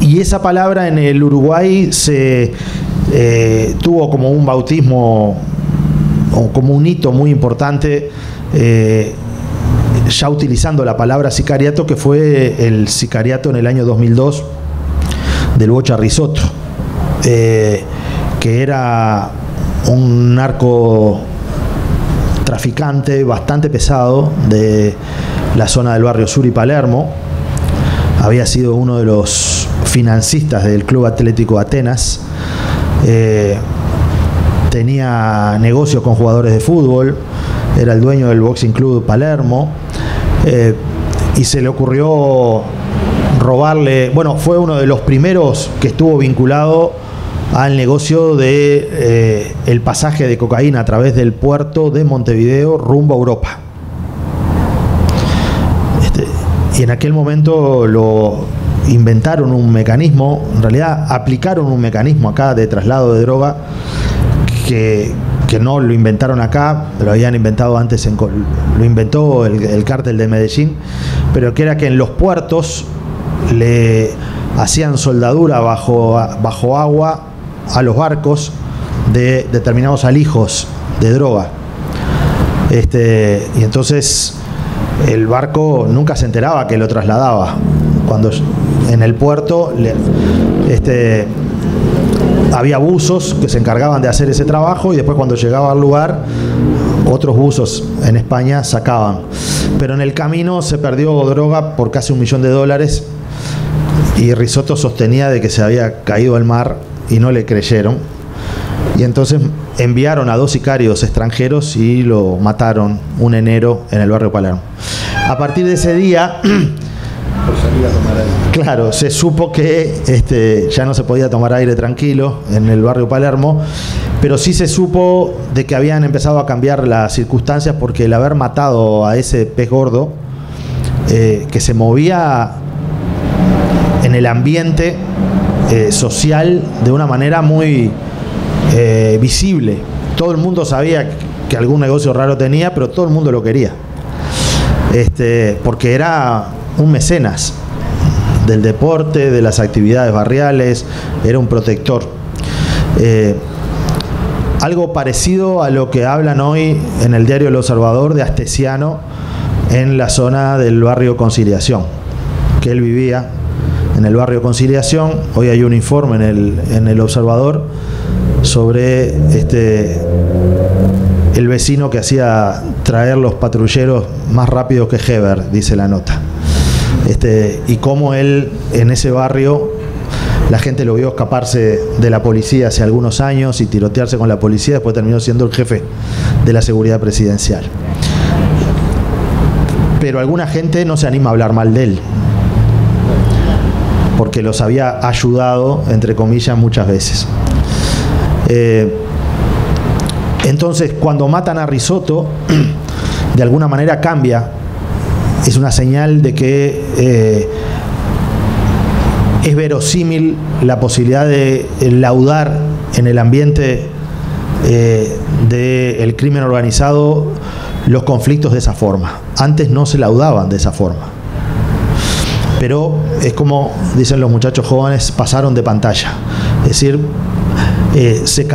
[SPEAKER 2] Y esa palabra en el Uruguay se tuvo como un bautismo o como un hito muy importante, ya utilizando la palabra sicariato, que fue el sicariato en el año 2002 del Bocha Risotto, que era un narcotraficante bastante pesado de la zona del barrio Sur y Palermo. Había sido uno de los financistas del Club Atlético Atenas. Tenía negocios con jugadores de fútbol, era el dueño del Boxing Club Palermo, y se le ocurrió robarle, bueno, fue uno de los primeros que estuvo vinculado al negocio de el pasaje de cocaína a través del puerto de Montevideo rumbo a Europa. Y en aquel momento inventaron un mecanismo, en realidad aplicaron un mecanismo acá de traslado de droga que no lo inventaron acá, lo habían inventado antes, lo inventó el cártel de Medellín, pero que era que en los puertos le hacían soldadura bajo agua a los barcos de determinados alijos de droga. Y entonces el barco nunca se enteraba que lo trasladaba. Cuando en el puerto había buzos que se encargaban de hacer ese trabajo, y después cuando llegaba al lugar otros buzos en España sacaban. Pero en el camino se perdió droga por casi $1 millón, y Risotto sostenía de que se había caído al mar y no le creyeron, y entonces enviaron a 2 sicarios extranjeros y lo mataron un enero en el barrio Palermo. A partir de ese día, por salir a tomar aire, claro, se supo que ya no se podía tomar aire tranquilo en el barrio Palermo, pero sí se supo de que habían empezado a cambiar las circunstancias, porque el haber matado a ese pez gordo, que se movía en el ambiente social de una manera muy visible. Todo el mundo sabía que algún negocio raro tenía, pero todo el mundo lo quería, porque era un mecenas del deporte, de las actividades barriales, era un protector. Algo parecido a lo que hablan hoy en el diario El Observador de Astesiano en la zona del barrio Conciliación, que él vivía en el barrio Conciliación. Hoy hay un informe en el Observador sobre el vecino que hacía traer los patrulleros más rápido que Heber, dice la nota. Y cómo él en ese barrio la gente lo vio escaparse de la policía hace algunos años y tirotearse con la policía, después terminó siendo el jefe de la seguridad presidencial. Pero alguna gente no se anima a hablar mal de él, porque los había ayudado, entre comillas, muchas veces. Entonces, cuando matan a Risotto, de alguna manera cambia. Es una señal de que es verosímil la posibilidad de laudar en el ambiente del crimen organizado los conflictos de esa forma. Antes no se laudaban de esa forma. Pero es como dicen los muchachos jóvenes, pasaron de pantalla. Es decir, se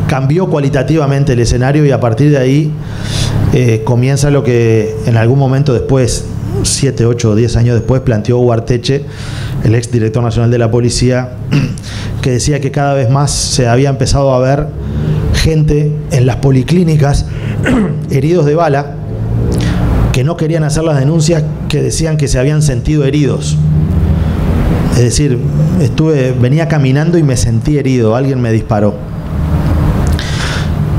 [SPEAKER 2] cambió cualitativamente el escenario, y a partir de ahí comienza lo que en algún momento después, 7, 8 o 10 años después, planteó Ugarteche, el ex director nacional de la policía, que decía que cada vez más se había empezado a ver gente en las policlínicas heridos de bala, que no querían hacer las denuncias, que decían que se habían sentido heridos. Es decir, venía caminando y me sentí herido, alguien me disparó.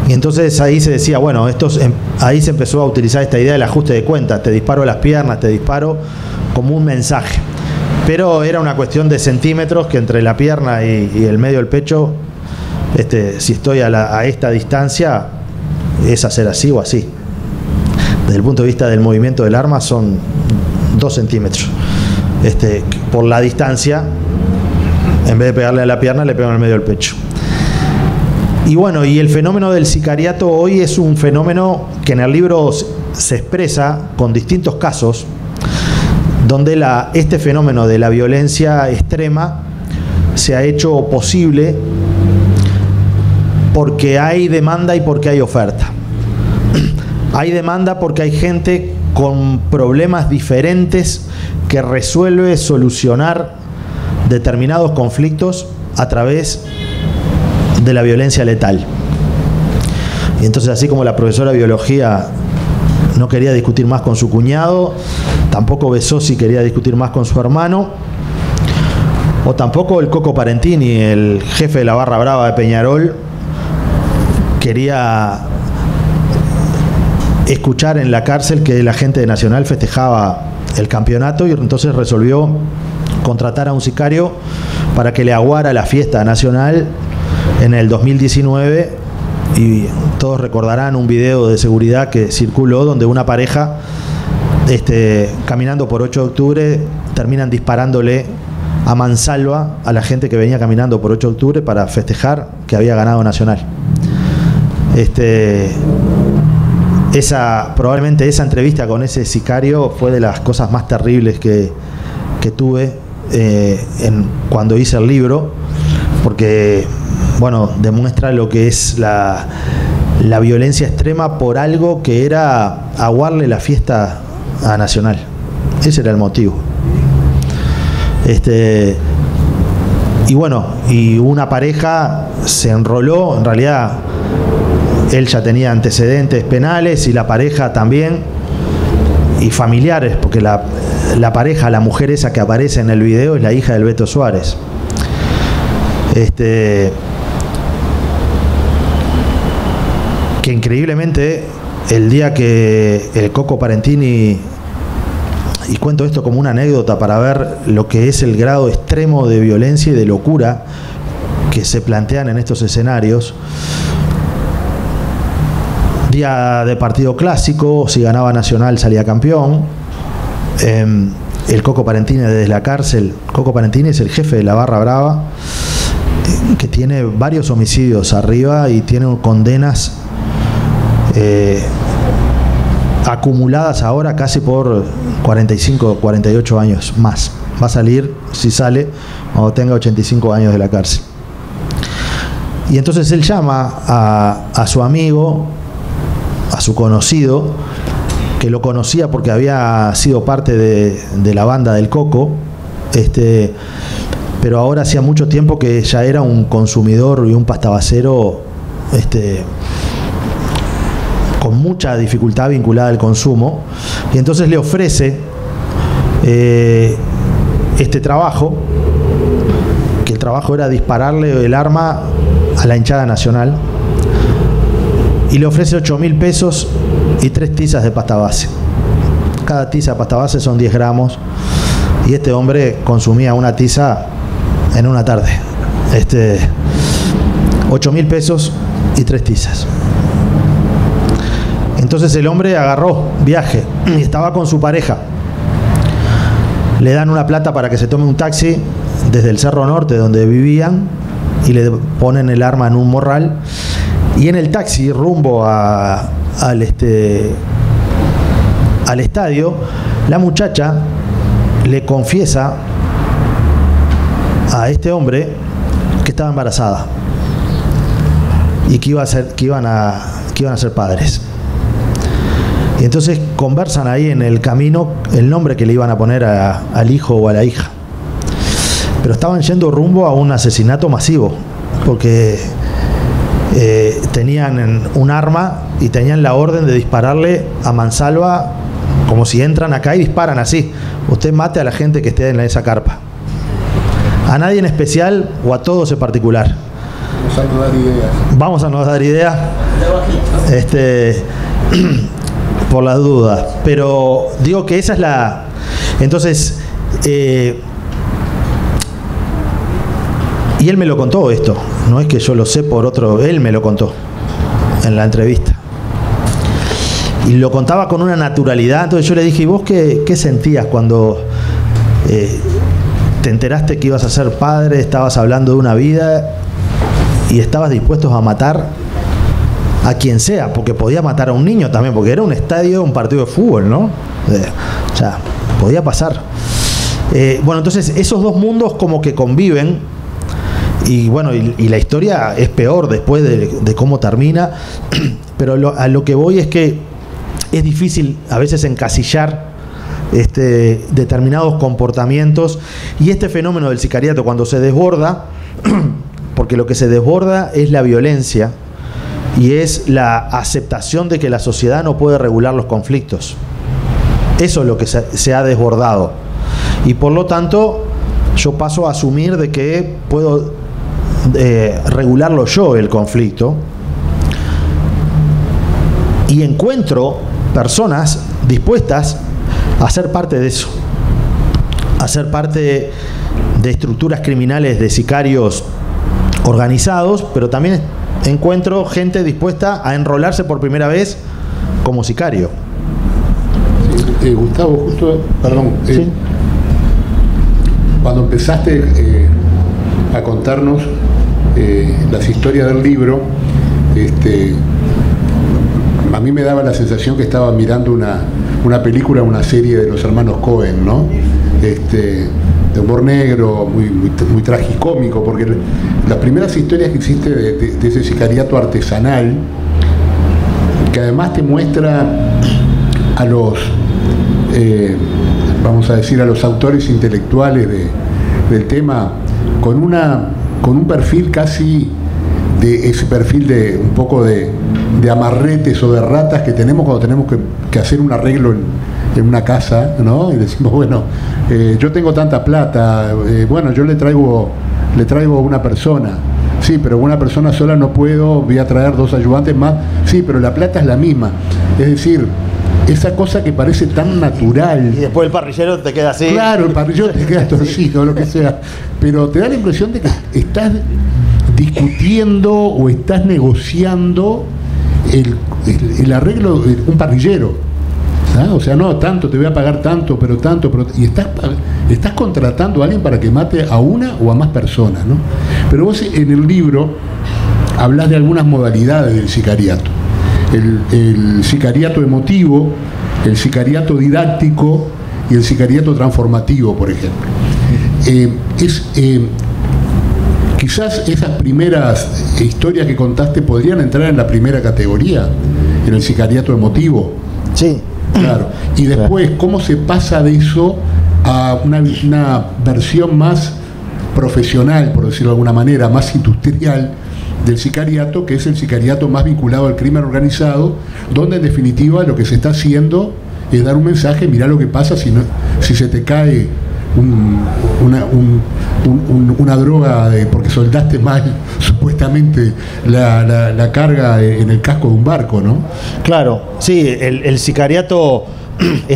[SPEAKER 2] Y entonces ahí se decía, bueno, ahí se empezó a utilizar esta idea del ajuste de cuentas, te disparo a las piernas, te disparo, como un mensaje. Pero era una cuestión de centímetros, que entre la pierna y el medio del pecho, si estoy a esta distancia, es hacer así o así. Desde el punto de vista del movimiento del arma son 2 centímetros. Por la distancia, en vez de pegarle a la pierna, le pego en el medio del pecho. Y bueno, y el fenómeno del sicariato hoy es un fenómeno que en el libro se expresa con distintos casos, donde este fenómeno de la violencia extrema se ha hecho posible porque hay demanda y porque hay oferta. Hay demanda porque hay gente con problemas diferentes que resuelve solucionar determinados conflictos a través de la violencia letal. Y entonces, así como la profesora de biología no quería discutir más con su cuñado, tampoco Besosi quería discutir más con su hermano, o tampoco el Coco Parentini, el jefe de la barra brava de Peñarol, quería escuchar en la cárcel que la gente de Nacional festejaba el campeonato, y entonces resolvió contratar a un sicario para que le aguara la fiesta nacional en el 2019. Y todos recordarán un video de seguridad que circuló donde una pareja caminando por 8 de octubre terminan disparándole a mansalva a la gente que venía caminando por 8 de octubre para festejar que había ganado Nacional. Probablemente esa entrevista con ese sicario fue de las cosas más terribles que tuve cuando hice el libro, porque bueno, demuestra lo que es la violencia extrema por algo que era aguarle la fiesta a Nacional. Ese era el motivo. Y bueno, y una pareja se enroló, en realidad él ya tenía antecedentes penales y la pareja también, y familiares, porque la pareja, la mujer esa que aparece en el video, es la hija del Beto Suárez. Que increíblemente el día que el Coco Parentini, y cuento esto como una anécdota para ver lo que es el grado extremo de violencia y de locura que se plantean en estos escenarios, día de partido clásico, si ganaba Nacional salía campeón, el Coco Parentini desde la cárcel, Coco Parentini es el jefe de la barra brava, que tiene varios homicidios arriba y tiene condenas acumuladas ahora casi por 45, 48 años más. Va a salir, si sale, cuando tenga 85 años de la cárcel. Y entonces él llama a su amigo, a su conocido, que lo conocía porque había sido parte de la banda del Coco, pero ahora hacía mucho tiempo que ya era un consumidor y un pastabacero con mucha dificultad vinculada al consumo, y entonces le ofrece este trabajo, que el trabajo era dispararle el arma a la hinchada Nacional, y le ofrece 8.000 pesos y 3 tizas de pasta base. Cada tiza de pasta base son 10 gramos, y este hombre consumía una tiza en una tarde. 8.000 pesos y 3 tizas. Entonces el hombre agarró viaje y estaba con su pareja. Le dan una plata para que se tome un taxi desde el Cerro Norte, donde vivían, y le ponen el arma en un morral. Y en el taxi, rumbo al estadio, la muchacha le confiesa a este hombre que estaba embarazada y que iban a ser padres. Y entonces conversan ahí en el camino el nombre que le iban a poner al hijo o a la hija. Pero estaban yendo rumbo a un asesinato masivo, porque tenían un arma y tenían la orden de dispararle a mansalva, como si entran acá y disparan así. Usted mate a la gente que esté en esa carpa. A nadie en especial o a todos en particular.
[SPEAKER 1] Vamos a no dar ideas.
[SPEAKER 2] Vamos a no dar ideas. Por las dudas. Pero digo que esa es la... Entonces... y él me lo contó esto. No es que yo lo sé por otro... Él me lo contó en la entrevista. Y lo contaba con una naturalidad. Entonces yo le dije, ¿y vos qué sentías cuando te enteraste que ibas a ser padre, estabas hablando de una vida y estabas dispuestos a matar a quien sea? Porque podía matar a un niño también, porque era un estadio, un partido de fútbol, ¿no? O sea, podía pasar. Bueno, entonces esos dos mundos como que conviven. Y bueno, y la historia es peor después de cómo termina. Pero a lo que voy es que es difícil a veces encasillar determinados comportamientos, y este fenómeno del sicariato cuando se desborda, porque lo que se desborda es la violencia y es la aceptación de que la sociedad no puede regular los conflictos. Eso es lo que se ha desbordado, y por lo tanto yo paso a asumir de que puedo regularlo yo, el conflicto, y encuentro personas dispuestas a ser parte de eso, a ser parte de estructuras criminales, de sicarios organizados, pero también encuentro gente dispuesta a enrolarse por primera vez como sicario.
[SPEAKER 1] Sí, Gustavo, justo, perdón,
[SPEAKER 2] ¿sí?
[SPEAKER 1] Cuando empezaste a contarnos las historias del libro, a mí me daba la sensación que estaba mirando una película, una serie de los hermanos Cohen, ¿no? De humor negro, muy tragicómico, porque las primeras historias que hiciste de ese sicariato artesanal, que además te muestra a los, vamos a decir, a los autores intelectuales del tema, con un perfil casi de ese perfil de un poco de amarretes o de ratas que tenemos cuando tenemos que hacer un arreglo en una casa, ¿no? Y decimos, bueno, yo tengo tanta plata, bueno, yo le traigo una persona. Sí, pero una persona sola no puedo, voy a traer 2 ayudantes más. Sí, pero la plata es la misma. Es decir, esa cosa que parece tan natural.
[SPEAKER 2] Y después el parrillero te queda así.
[SPEAKER 1] Claro, el parrillero te queda torcido, lo que sea. Pero te da la impresión de que estás discutiendo o estás negociando el arreglo de un parrillero. ¿Ah? O sea, no, tanto, te voy a pagar tanto, pero y estás contratando a alguien para que mate a una o a más personas, ¿no? Pero vos en el libro hablas de algunas modalidades del sicariato. El sicariato emotivo, el sicariato didáctico y el sicariato transformativo, por ejemplo. Quizás esas primeras historias que contaste podrían entrar en la primera categoría, en el sicariato emotivo.
[SPEAKER 2] Sí.
[SPEAKER 1] Claro. Y después, ¿cómo se pasa de eso a una versión más profesional, por decirlo de alguna manera, más industrial del sicariato, que es el sicariato más vinculado al crimen organizado, donde en definitiva lo que se está haciendo es dar un mensaje: mirá lo que pasa si se te cae una droga porque soldaste mal supuestamente la carga en el casco de un barco, ¿no?
[SPEAKER 2] Claro, sí, el sicariato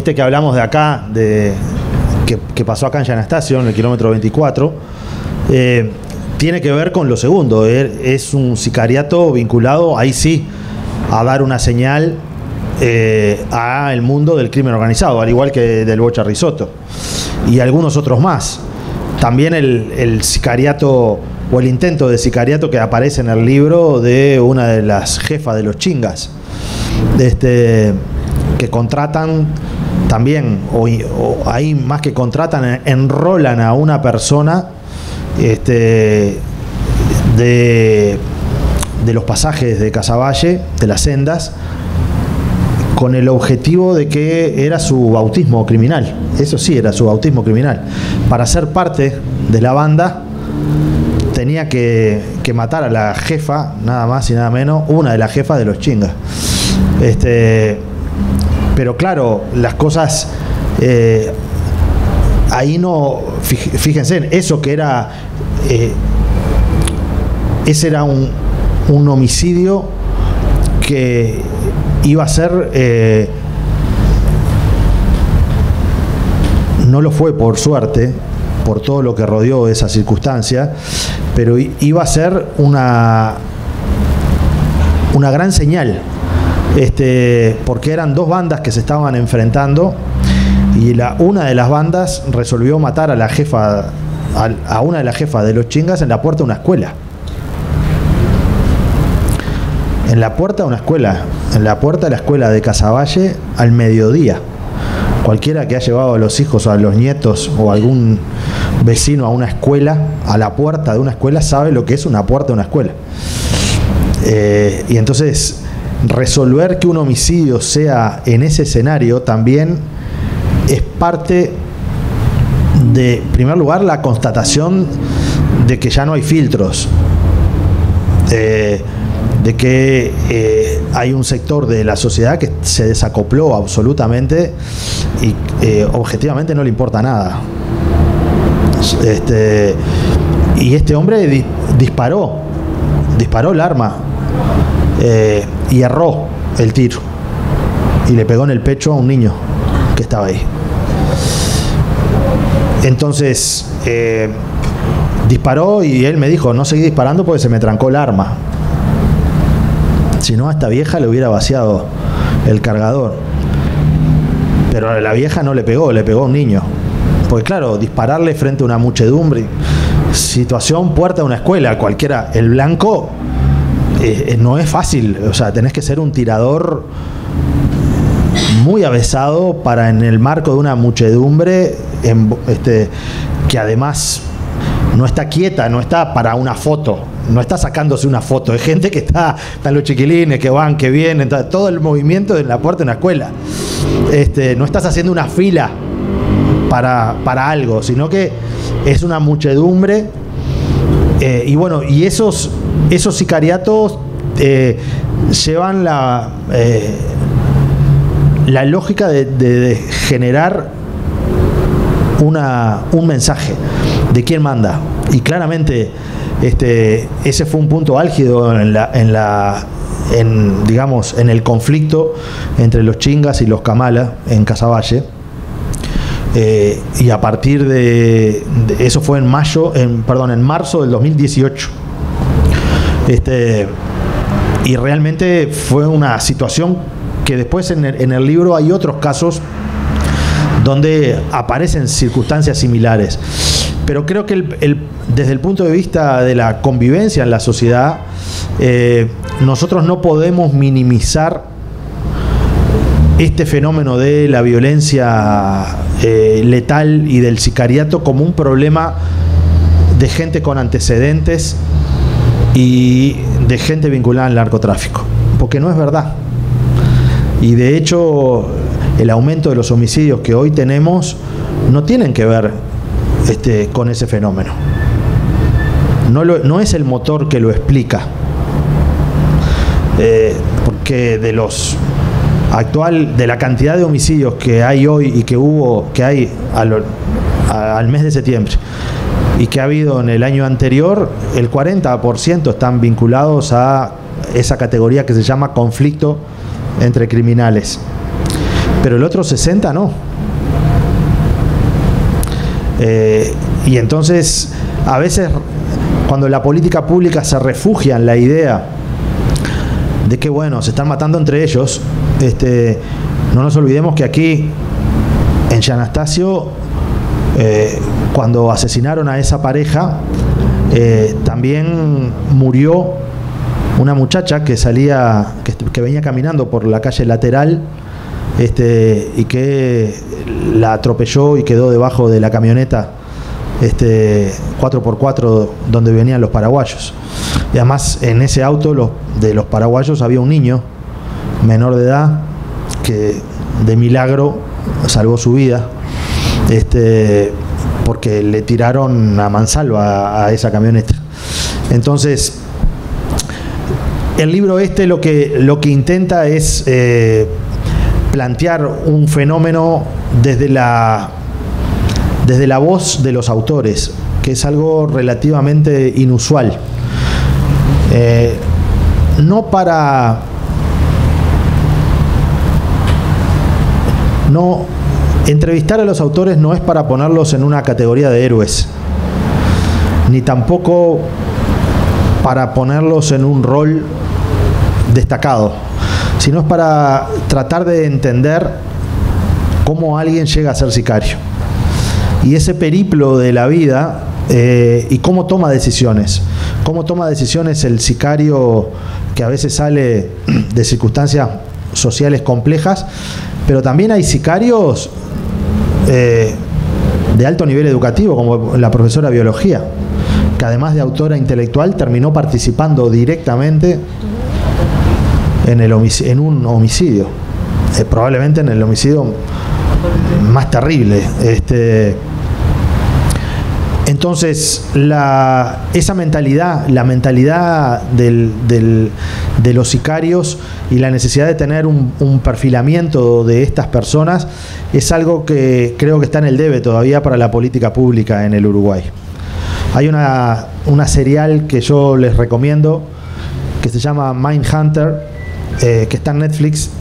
[SPEAKER 2] que hablamos de acá, que pasó acá en Jan Anastasio, en el kilómetro 24, tiene que ver con lo segundo. Es un sicariato vinculado, ahí sí, a dar una señal al mundo del crimen organizado, al igual que del Bocha Risotto y algunos otros más. También el sicariato o el intento de sicariato que aparece en el libro de una de las jefas de los chingas, que contratan también, o ahí más que contratan, enrolan a una persona de los pasajes de Casaballe, de las sendas, con el objetivo de que era su bautismo criminal. Eso sí, era su bautismo criminal. Para ser parte de la banda tenía que matar a la jefa, nada más y nada menos, una de las jefas de los chingas. Pero claro, las cosas ahí no, fíjense, en eso que era, ese era un homicidio que iba a ser, no lo fue por suerte, por todo lo que rodeó esa circunstancia, pero iba a ser una gran señal, porque eran dos bandas que se estaban enfrentando y una de las bandas resolvió matar a la jefa, a una de las jefas de los chingas en la puerta de una escuela. En la puerta de una escuela, en la puerta de la escuela de Casaballe al mediodía. Cualquiera que ha llevado a los hijos o a los nietos o algún vecino a una escuela, a la puerta de una escuela, sabe lo que es una puerta de una escuela. Y entonces, resolver que un homicidio sea en ese escenario también es parte de, en primer lugar, la constatación de que ya no hay filtros. De que hay un sector de la sociedad que se desacopló absolutamente y objetivamente no le importa nada. Y este hombre disparó el arma y erró el tiro y le pegó en el pecho a un niño que estaba ahí. Entonces disparó y él me dijo: no seguí disparando porque se me trancó el arma. Si no, a esta vieja le hubiera vaciado el cargador. Pero a la vieja no le pegó a un niño. Porque claro, dispararle frente a una muchedumbre, situación puerta de una escuela, cualquiera, el blanco, no es fácil. O sea, tenés que ser un tirador muy avesado para, en el marco de una muchedumbre, que además no está quieta, no está para una foto. No está sacándose una foto, hay gente que están los chiquilines que van, que vienen, todo el movimiento en la puerta de una escuela. No estás haciendo una fila para algo, sino que es una muchedumbre. Y bueno, y esos sicariatos llevan la lógica de generar un mensaje de quién manda. Y claramente ese fue un punto álgido digamos, en el conflicto entre los chingas y los Kamala en Casaballe. Y a partir de eso fue en marzo del 2018. Y realmente fue una situación que después en el libro hay otros casos donde aparecen circunstancias similares. Pero creo que desde el punto de vista de la convivencia en la sociedad, nosotros no podemos minimizar este fenómeno de la violencia letal y del sicariato como un problema de gente con antecedentes y de gente vinculada al narcotráfico, porque no es verdad. Y de hecho, el aumento de los homicidios que hoy tenemos no tienen que ver con ese fenómeno. No es el motor que lo explica, porque de la cantidad de homicidios que hay hoy y que hay al mes de septiembre y que ha habido en el año anterior, el 40% están vinculados a esa categoría que se llama conflicto entre criminales, pero el otro 60% no. Y entonces, a veces, cuando la política pública se refugia en la idea de que, bueno, se están matando entre ellos, no nos olvidemos que aquí, en San Anastasio, cuando asesinaron a esa pareja, también murió una muchacha que que venía caminando por la calle lateral, y que la atropelló y quedó debajo de la camioneta 4x4 donde venían los paraguayos. Y además en ese auto de los paraguayos había un niño menor de edad que de milagro salvó su vida, porque le tiraron a mansalva a esa camioneta. Entonces, el libro lo que intenta es plantear un fenómeno desde la voz de los autores, que es algo relativamente inusual. Entrevistar a los autores no es para ponerlos en una categoría de héroes, ni tampoco para ponerlos en un rol destacado, sino es para tratar de entender cómo alguien llega a ser sicario y ese periplo de la vida, y cómo toma decisiones. Cómo toma decisiones el sicario, que a veces sale de circunstancias sociales complejas, pero también hay sicarios de alto nivel educativo, como la profesora de biología, que además de autora intelectual terminó participando directamente en un homicidio, probablemente en el homicidio más terrible. Entonces, esa mentalidad, la mentalidad de los sicarios y la necesidad de tener un perfilamiento de estas personas es algo que creo que está en el debe todavía para la política pública en el Uruguay. Hay una serial que yo les recomiendo que se llama Mindhunter, que está en Netflix,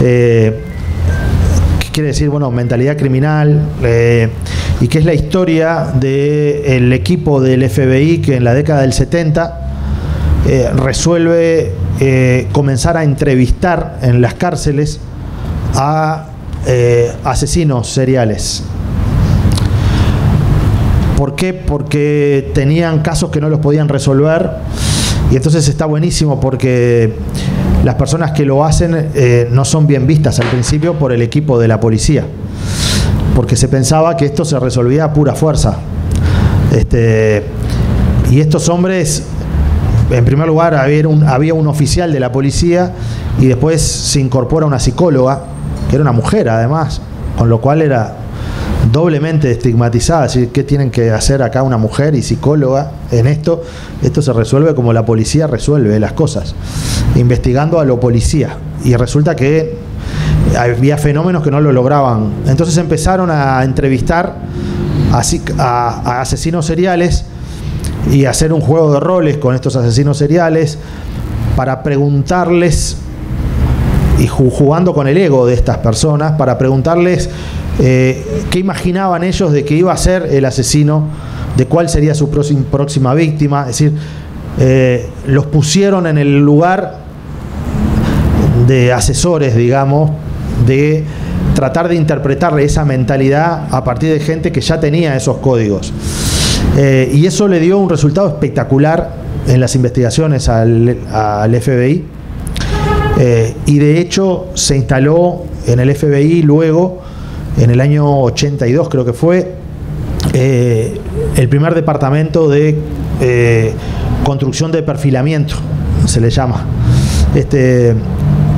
[SPEAKER 2] que quiere decir, bueno, mentalidad criminal, y que es la historia del equipo del FBI que en la década del 70 resuelve comenzar a entrevistar en las cárceles a asesinos seriales. ¿Por qué? Porque tenían casos que no los podían resolver, y entonces está buenísimo porque las personas que lo hacen no son bien vistas al principio por el equipo de la policía, porque se pensaba que esto se resolvía a pura fuerza. Y estos hombres, en primer lugar, había un oficial de la policía, y después se incorpora una psicóloga, que era una mujer además, con lo cual era doblemente estigmatizada. Es decir, ¿qué tienen que hacer acá una mujer y psicóloga en esto? Esto se resuelve como la policía resuelve las cosas, investigando a lo policía. Y resulta que había fenómenos que no lo lograban. Entonces empezaron a entrevistar a asesinos seriales y a hacer un juego de roles con estos asesinos seriales para preguntarles, y jugando con el ego de estas personas, para preguntarles qué imaginaban ellos de que iba a ser el asesino, de cuál sería su próxima víctima. Es decir, los pusieron en el lugar de asesores, digamos, de tratar de interpretar esa mentalidad a partir de gente que ya tenía esos códigos. Y eso le dio un resultado espectacular en las investigaciones al FBI. Y de hecho se instaló en el FBI luego, en el año 82 creo que fue, el primer departamento de construcción de perfilamiento, se le llama,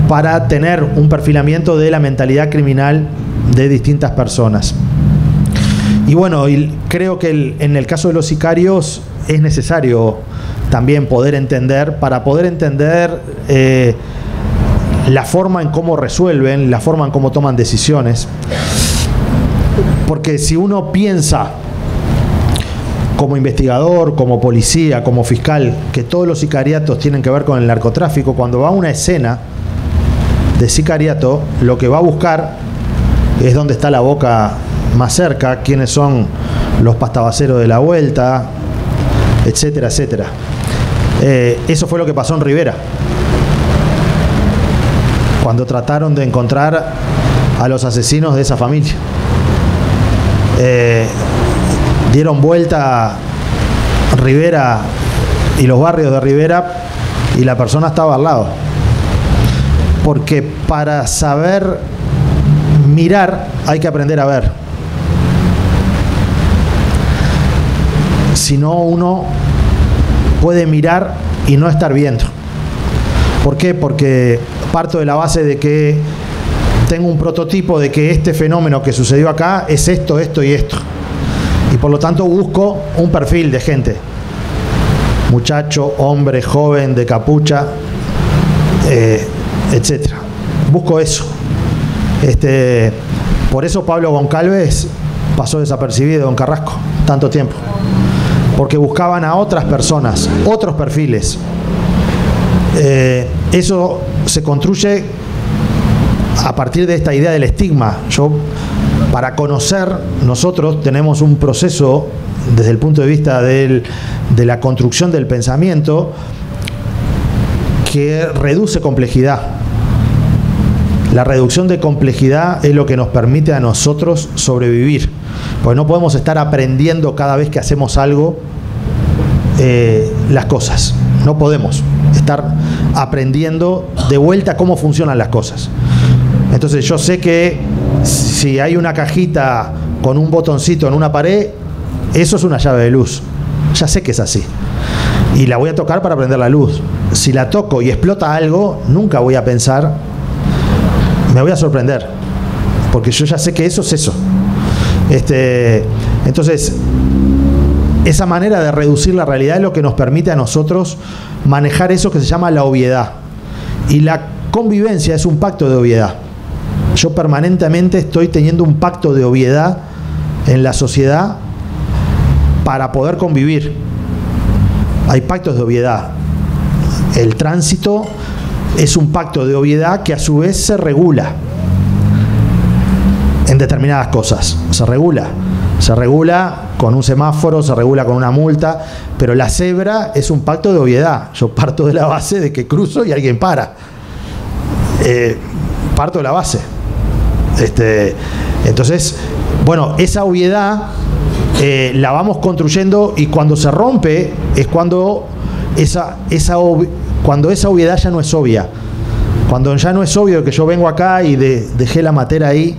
[SPEAKER 2] para tener un perfilamiento de la mentalidad criminal de distintas personas. Y bueno, creo que en el caso de los sicarios es necesario también poder entender, para poder entender la forma en cómo resuelven, la forma en cómo toman decisiones. Porque si uno piensa como investigador, como policía, como fiscal, que todos los sicariatos tienen que ver con el narcotráfico, cuando va a una escena de sicariato, lo que va a buscar es dónde está la boca más cerca, quiénes son los pastabaceros de la vuelta, etcétera, etcétera. Eso fue lo que pasó en Rivera, cuando trataron de encontrar a los asesinos de esa familia. Dieron vuelta Rivera y los barrios de Rivera, y la persona estaba al lado. Porque para saber mirar hay que aprender a ver. Si no, uno puede mirar y no estar viendo. ¿Por qué? Porque parto de la base de que tengo un prototipo de que este fenómeno que sucedió acá es esto, esto y esto. Y por lo tanto busco un perfil de gente. Muchacho, hombre, joven, de capucha, etc. Busco eso. Por eso Pablo Goncalves pasó desapercibido en Carrasco tanto tiempo. Porque buscaban a otras personas, otros perfiles. Eso se construye a partir de esta idea del estigma. Para conocer, nosotros tenemos un proceso desde el punto de vista de la construcción del pensamiento que reduce complejidad. La reducción de complejidad es lo que nos permite a nosotros sobrevivir. Porque no podemos estar aprendiendo cada vez que hacemos algo las cosas. No podemos estar aprendiendo de vuelta cómo funcionan las cosas. Entonces yo sé que si hay una cajita con un botoncito en una pared, eso es una llave de luz. Ya sé que es así. Y la voy a tocar para prender la luz. Si la toco y explota algo, nunca voy a pensar, me voy a sorprender. Porque yo ya sé que eso es eso. Entonces, esa manera de reducir la realidad es lo que nos permite a nosotros manejar eso que se llama la obviedad. Y la convivencia es un pacto de obviedad. Yo permanentemente estoy teniendo un pacto de obviedad en la sociedad para poder convivir. Hay pactos de obviedad. El tránsito es un pacto de obviedad que a su vez se regula en determinadas cosas. Se regula con un semáforo, se regula con una multa, pero la cebra es un pacto de obviedad. Yo parto de la base de que cruzo y alguien para. Parto de la base. Entonces, bueno, esa obviedad la vamos construyendo, y cuando se rompe es cuando esa obviedad ya no es obvia. Cuando ya no es obvio que yo vengo acá y dejé la matera ahí,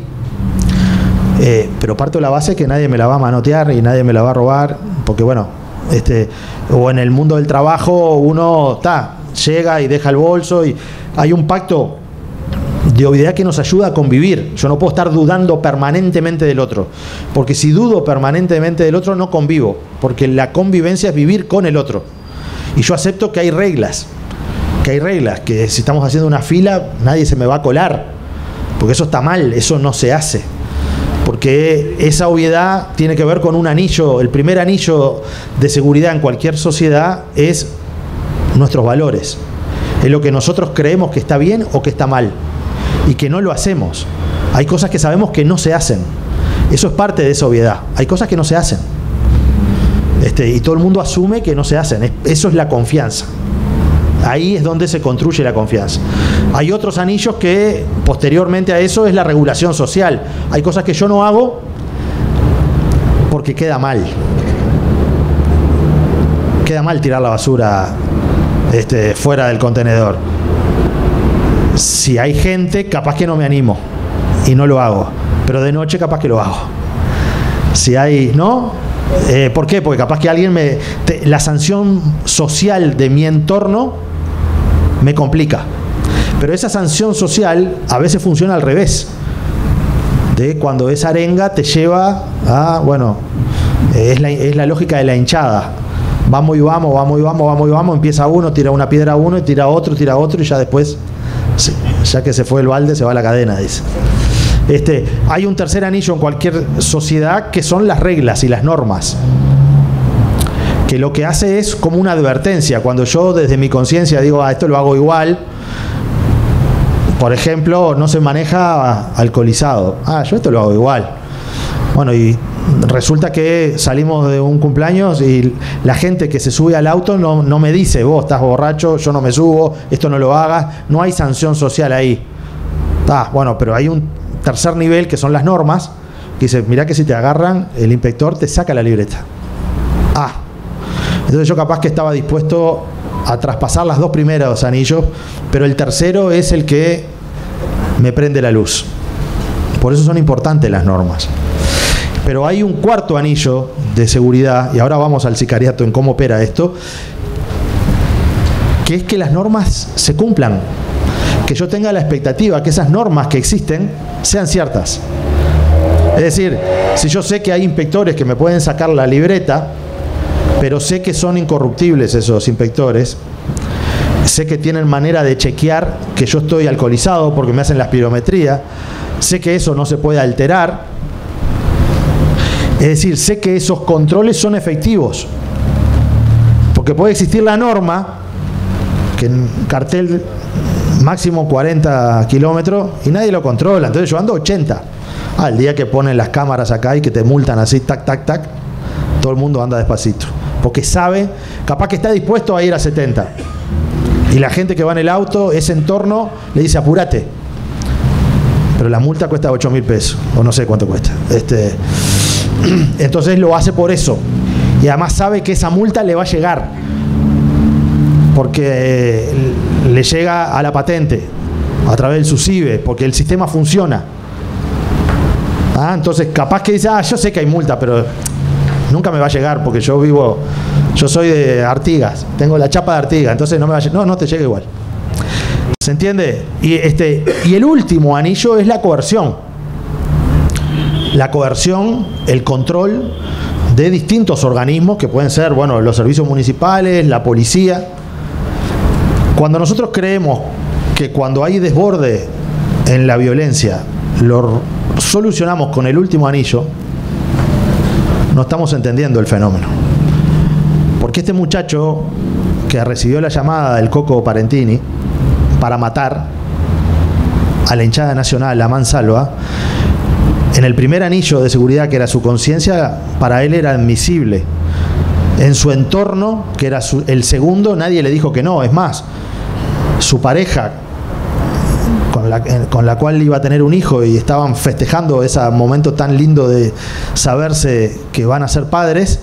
[SPEAKER 2] pero parto de la base que nadie me la va a manotear y nadie me la va a robar, porque bueno, o en el mundo del trabajo uno llega y deja el bolso, y hay un pacto de obviedad que nos ayuda a convivir. Yo no puedo estar dudando permanentemente del otro, porque si dudo permanentemente del otro no convivo, porque la convivencia es vivir con el otro. Y yo acepto que hay reglas, que si estamos haciendo una fila nadie se me va a colar, porque eso está mal, eso no se hace. Porque esa obviedad tiene que ver con un anillo. El primer anillo de seguridad en cualquier sociedad es nuestros valores. Es lo que nosotros creemos que está bien o que está mal, y que no lo hacemos. Hay cosas que sabemos que no se hacen. Eso es parte de esa obviedad. Hay cosas que no se hacen. Y todo el mundo asume que no se hacen. Eso es la confianza. Ahí es donde se construye la confianza. Hay otros anillos que posteriormente a eso es la regulación social. Hay cosas que yo no hago porque queda mal. Queda mal tirar la basura fuera del contenedor. Si hay gente, capaz que no me animo y no lo hago, pero de noche capaz que lo hago. Si hay, ¿no? ¿Por qué? Porque capaz que alguien la sanción social de mi entorno me complica. Pero esa sanción social a veces funciona al revés. De cuando esa arenga te lleva a, bueno, es la lógica de la hinchada. Vamos y vamos, vamos y vamos, vamos y vamos. Empieza uno, tira una piedra a uno, y tira otro, y ya después, ya que se fue el balde, se va la cadena, dice. Hay un tercer anillo en cualquier sociedad que son las reglas y las normas, que lo que hace es como una advertencia. Cuando yo desde mi conciencia digo, esto lo hago igual, por ejemplo, no se maneja alcoholizado, yo esto lo hago igual. Bueno, y resulta que salimos de un cumpleaños y la gente que se sube al auto no me dice, vos estás borracho, yo no me subo, esto no lo hagas. No hay sanción social ahí. Bueno, pero hay un tercer nivel que son las normas, que dice, mirá que si te agarran, el inspector te saca la libreta. Entonces yo capaz que estaba dispuesto a traspasar las dos primeros anillos, pero el tercero es el que me prende la luz. Por eso son importantes las normas. Pero hay un cuarto anillo de seguridad, y ahora vamos al sicariato en cómo opera esto, que es que las normas se cumplan. que yo tenga la expectativa que esas normas que existen sean ciertas. Es decir, si yo sé que hay inspectores que me pueden sacar la libreta, pero sé que son incorruptibles esos inspectores, sé que tienen manera de chequear que yo estoy alcoholizado porque me hacen la espirometría, sé que eso no se puede alterar, es decir, sé que esos controles son efectivos, porque puede existir la norma que en cartel máximo 40 kilómetros y nadie lo controla, entonces yo ando 80. El día que ponen las cámaras acá y que te multan así, tac, tac, tac, todo el mundo anda despacito, porque sabe, capaz que está dispuesto a ir a 70. Y la gente que va en el auto, ese entorno, le dice apúrate. Pero la multa cuesta 8.000 pesos, o no sé cuánto cuesta. Entonces lo hace por eso. Y además sabe que esa multa le va a llegar, porque le llega a la patente, a través del SUSIBE, porque el sistema funciona. Entonces capaz que dice, yo sé que hay multa, pero nunca me va a llegar, porque yo soy de Artigas, tengo la chapa de Artigas, entonces no me va a llegar, no te llega igual. ¿Se entiende? Y el último anillo es la coerción. La coerción, el control de distintos organismos que pueden ser, bueno, los servicios municipales, la policía. Cuando nosotros creemos que cuando hay desborde en la violencia lo solucionamos con el último anillo, no estamos entendiendo el fenómeno. Porque este muchacho que recibió la llamada del Coco Parentini para matar a la hinchada nacional, a mansalva, en el primer anillo de seguridad, que era su conciencia, para él era admisible. En su entorno, que era el segundo, nadie le dijo que no. Es más, su pareja, con la cual iba a tener un hijo, y estaban festejando ese momento tan lindo de saberse que van a ser padres,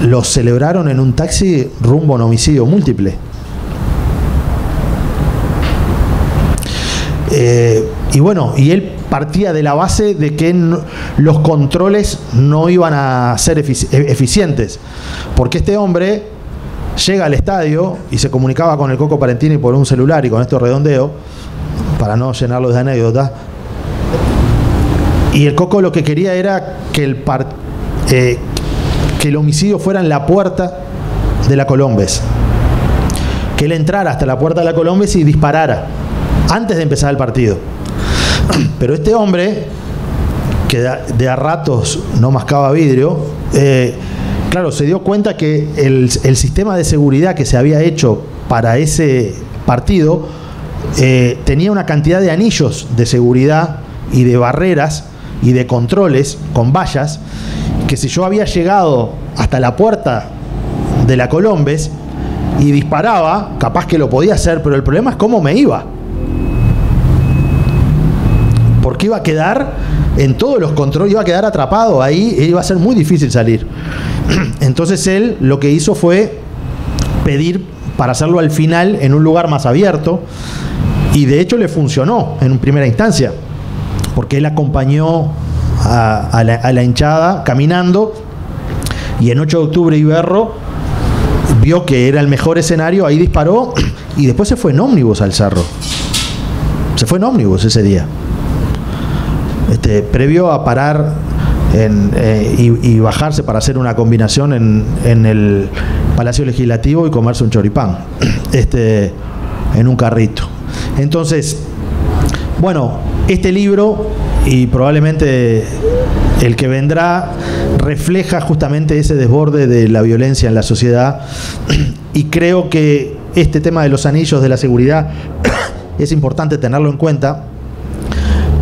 [SPEAKER 2] los celebraron en un taxi rumbo a un homicidio múltiple. Y bueno, y él partía de la base de que los controles no iban a ser eficientes, porque este hombre llega al estadio y se comunicaba con el Coco Parentini por un celular, y con esto redondeo para no llenarlos de anécdotas, y el Coco lo que quería era que el homicidio fuera en la puerta de la Colombes, que él entrara hasta la puerta de la Colombes y disparara antes de empezar el partido. Pero este hombre, que de a ratos no mascaba vidrio, claro, se dio cuenta que el sistema de seguridad que se había hecho para ese partido tenía una cantidad de anillos de seguridad y de barreras y de controles con vallas, que si yo había llegado hasta la puerta de la Colombes y disparaba, capaz que lo podía hacer, pero el problema es cómo me iba. Porque iba a quedar en todos los controles, iba a quedar atrapado ahí, e iba a ser muy difícil salir. Entonces él lo que hizo fue pedir para hacerlo al final en un lugar más abierto, y de hecho le funcionó en primera instancia, porque él acompañó a la hinchada caminando, y en 8 de octubre Iberro vio que era el mejor escenario, ahí disparó, y después se fue en ómnibus al Cerro. Se fue en ómnibus ese día. Previo a parar y bajarse para hacer una combinación en el Palacio Legislativo y comerse un choripán en un carrito. Entonces, bueno, este libro, y probablemente el que vendrá, refleja justamente ese desborde de la violencia en la sociedad, y creo que este tema de los anillos de la seguridad es importante tenerlo en cuenta,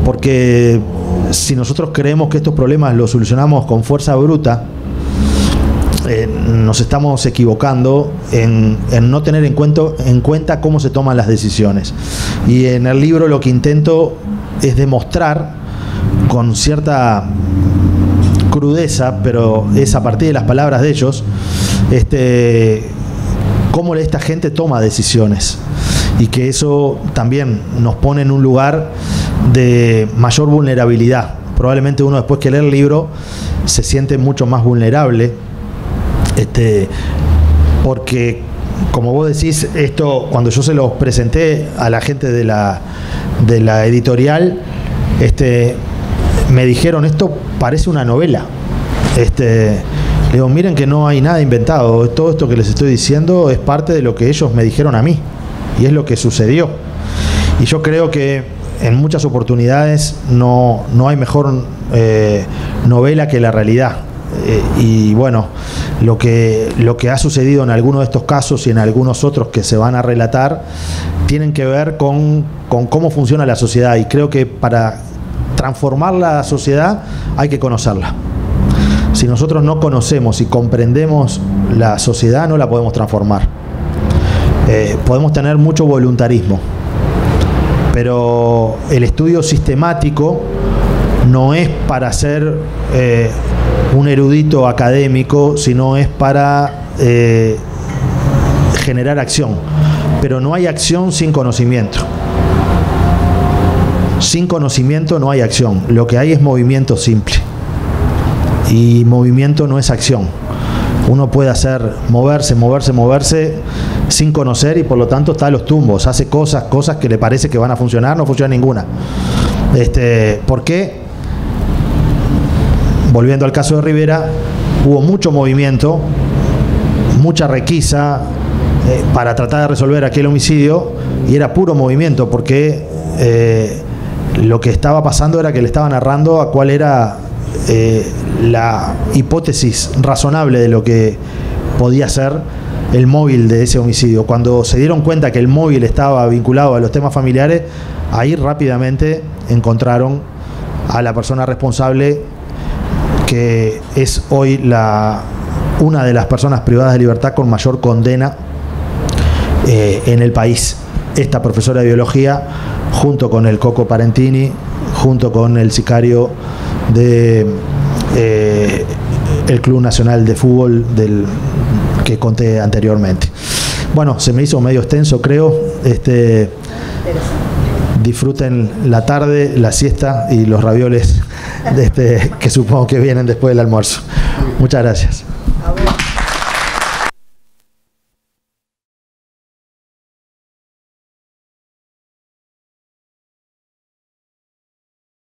[SPEAKER 2] porque si nosotros creemos que estos problemas los solucionamos con fuerza bruta, nos estamos equivocando en no tener en cuenta cómo se toman las decisiones. Y en el libro lo que intento es demostrar con cierta crudeza, pero es a partir de las palabras de ellos, cómo esta gente toma decisiones, y que eso también nos pone en un lugar de mayor vulnerabilidad. Probablemente uno, después que lee el libro, se siente mucho más vulnerable, porque como vos decís, esto cuando yo se lo presenté a la gente de la editorial, me dijeron, esto parece una novela. Le digo, miren que no hay nada inventado, todo esto que les estoy diciendo es parte de lo que ellos me dijeron a mí, y es lo que sucedió. Y yo creo que en muchas oportunidades no hay mejor novela que la realidad. Y bueno, lo que ha sucedido en algunos de estos casos y en algunos otros que se van a relatar tienen que ver con cómo funciona la sociedad, y creo que para transformar la sociedad hay que conocerla. Si nosotros no conocemos y comprendemos la sociedad, no la podemos transformar. Podemos tener mucho voluntarismo, pero el estudio sistemático no es para ser un erudito académico, sino es para generar acción. Pero no hay acción sin conocimiento. Sin conocimiento no hay acción. Lo que hay es movimiento simple. Y movimiento no es acción. Uno puede moverse sin conocer, y por lo tanto está a los tumbos, hace cosas que le parece que van a funcionar, no funciona ninguna. ¿Por qué? Volviendo al caso de Rivera, hubo mucho movimiento, mucha requisa para tratar de resolver aquel homicidio, y era puro movimiento, porque lo que estaba pasando era que le estaba narrando a cuál era la hipótesis razonable de lo que podía ser el móvil de ese homicidio. Cuando se dieron cuenta que el móvil estaba vinculado a los temas familiares, ahí rápidamente encontraron a la persona responsable, que es hoy una de las personas privadas de libertad con mayor condena en el país. Esta profesora de biología, junto con el Coco Parentini, junto con el sicario de el Club Nacional de Fútbol que conté anteriormente. Bueno, se me hizo medio extenso, creo. Disfruten la tarde, la siesta y los ravioles que supongo que vienen después del almuerzo. Muchas gracias.